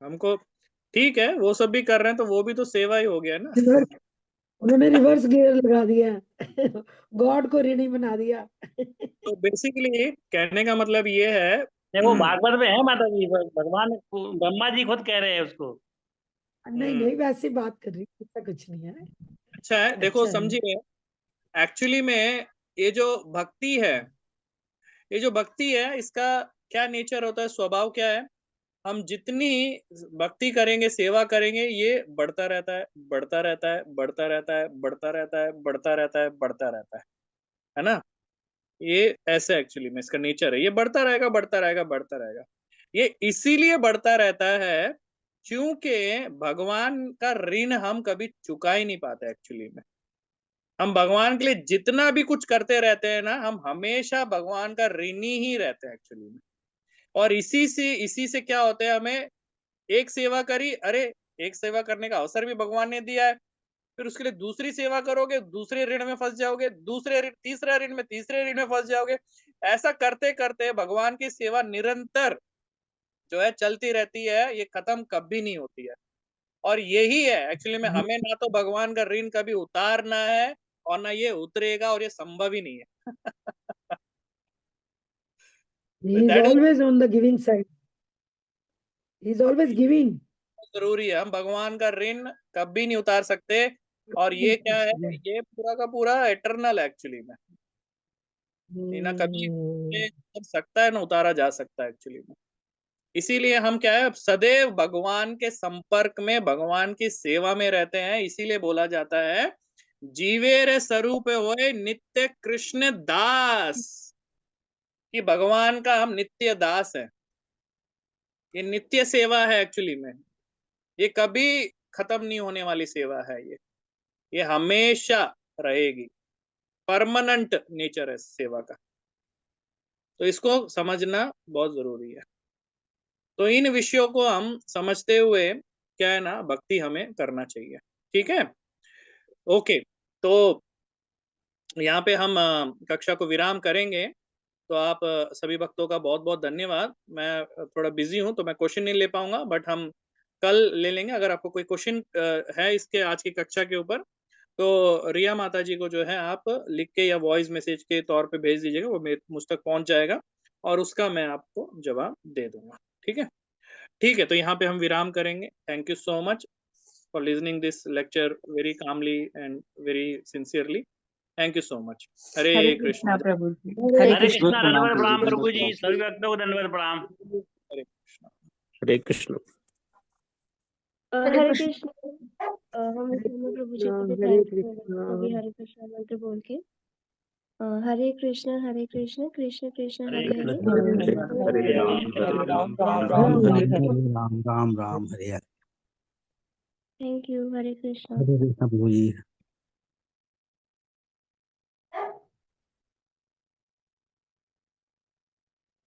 हमको ठीक है, वो सब भी कर रहे हैं तो वो भी तो सेवा ही हो गया ना। उन्होंने रिवर्स गियर लगा दिया, गॉड को ऋणी बना दिया। तो बेसिकली कहने का मतलब ये है, वो भागवत में है माता जी, भगवान ब्रह्मा जी खुद कह रहे हैं उसको। नहीं नहीं, वैसी बात कर रही, ऐसा कुछ नहीं है। अच्छा है, देखो अच्छा है। समझिए, एक्चुअली में ये जो भक्ति है, ये जो भक्ति है, इसका क्या नेचर होता है, स्वभाव क्या है? हम जितनी भक्ति करेंगे, सेवा करेंगे, ये बढ़ता रहता है, बढ़ता रहता है, बढ़ता रहता है, बढ़ता रहता है, बढ़ता रहता है, बढ़ता रहता है ना? ये ऐसे एक्चुअली में इसका नेचर है, ये बढ़ता रहेगा, बढ़ता रहेगा, बढ़ता रहेगा। ये इसीलिए बढ़ता रहता है क्योंकि भगवान का ऋण हम कभी चुका ही नहीं पाते एक्चुअली में। हम भगवान के लिए जितना भी कुछ करते रहते हैं ना, हम हमेशा भगवान का ऋणी ही रहते हैं एक्चुअली में। और इसी से क्या होता है, हमें एक सेवा करी, अरे एक सेवा करने का अवसर भी भगवान ने दिया है, फिर उसके लिए दूसरी सेवा करोगे, दूसरे ऋण में फंस जाओगे, दूसरे ऋण, तीसरा ऋण में, तीसरे ऋण में फंस जाओगे। ऐसा करते करते भगवान की सेवा निरंतर जो है चलती रहती है, ये खत्म कभी नहीं होती है। और यही है एक्चुअली में, हमें ना तो भगवान का ऋण कभी उतारना है और ना ये उतरेगा, और ये संभव ही नहीं है। He is That is always on the giving side. He is always giving. जरूरी है, हम भगवान का ऋण कभी नहीं उतार सकते। और ये क्या है, ये पूरा का पूरा एटर्नल एक्चुअली में, ये ना कभी उतर सकता है ना उतारा जा सकता है एक्चुअली में। इसीलिए हम क्या है, सदैव भगवान के संपर्क में, भगवान की सेवा में रहते हैं। इसीलिए बोला जाता है, जीवे रे स्वरूप होए नित्य कृष्ण दास, कि भगवान का हम नित्य दास है। ये नित्य सेवा है एक्चुअली में, ये कभी खत्म नहीं होने वाली सेवा है। ये हमेशा रहेगी, परमानेंट नेचर है सेवा का। तो इसको समझना बहुत जरूरी है। तो इन विषयों को हम समझते हुए क्या है ना, भक्ति हमें करना चाहिए। ठीक है, ओके। तो यहाँ पे हम कक्षा को विराम करेंगे। तो आप सभी भक्तों का बहुत बहुत धन्यवाद। मैं थोड़ा बिजी हूँ तो मैं क्वेश्चन नहीं ले पाऊंगा, बट हम कल ले लेंगे। अगर आपको कोई क्वेश्चन है इसके आज की कक्षा के ऊपर, तो रिया माता जी को जो है आप लिख के या वॉइस मैसेज के तौर पे भेज दीजिएगा, वो मुझ तक पहुंच जाएगा और उसका मैं आपको जवाब दे दूंगा। ठीक है, ठीक है। तो यहाँ पे हम विराम करेंगे। Thank you so much for listening this lecture very calmly and very sincerely. Thank you so much. Hare Krishna प्रभु जी। हरे कृष्णा, दंडवत प्रणाम प्रभु जी, सभी भक्तों को दंडवत प्रणाम। हरे कृष्णा। हरे कृष्ण। हरे कृष्ण। हम इस समय प्रभु जी को भी हरे थैंक यू सभी हरे कृष्णा मंत्र बोल के। हरे कृष्ण कृष्ण कृष्ण हरे हरे हरे, कृष्ण हरे राम हरे राम राम राम हरे हरे हरे। राम राम राम हरे हरे। Thank you. हरे कृष्णा। हरे कृष्ण प्रभु जी।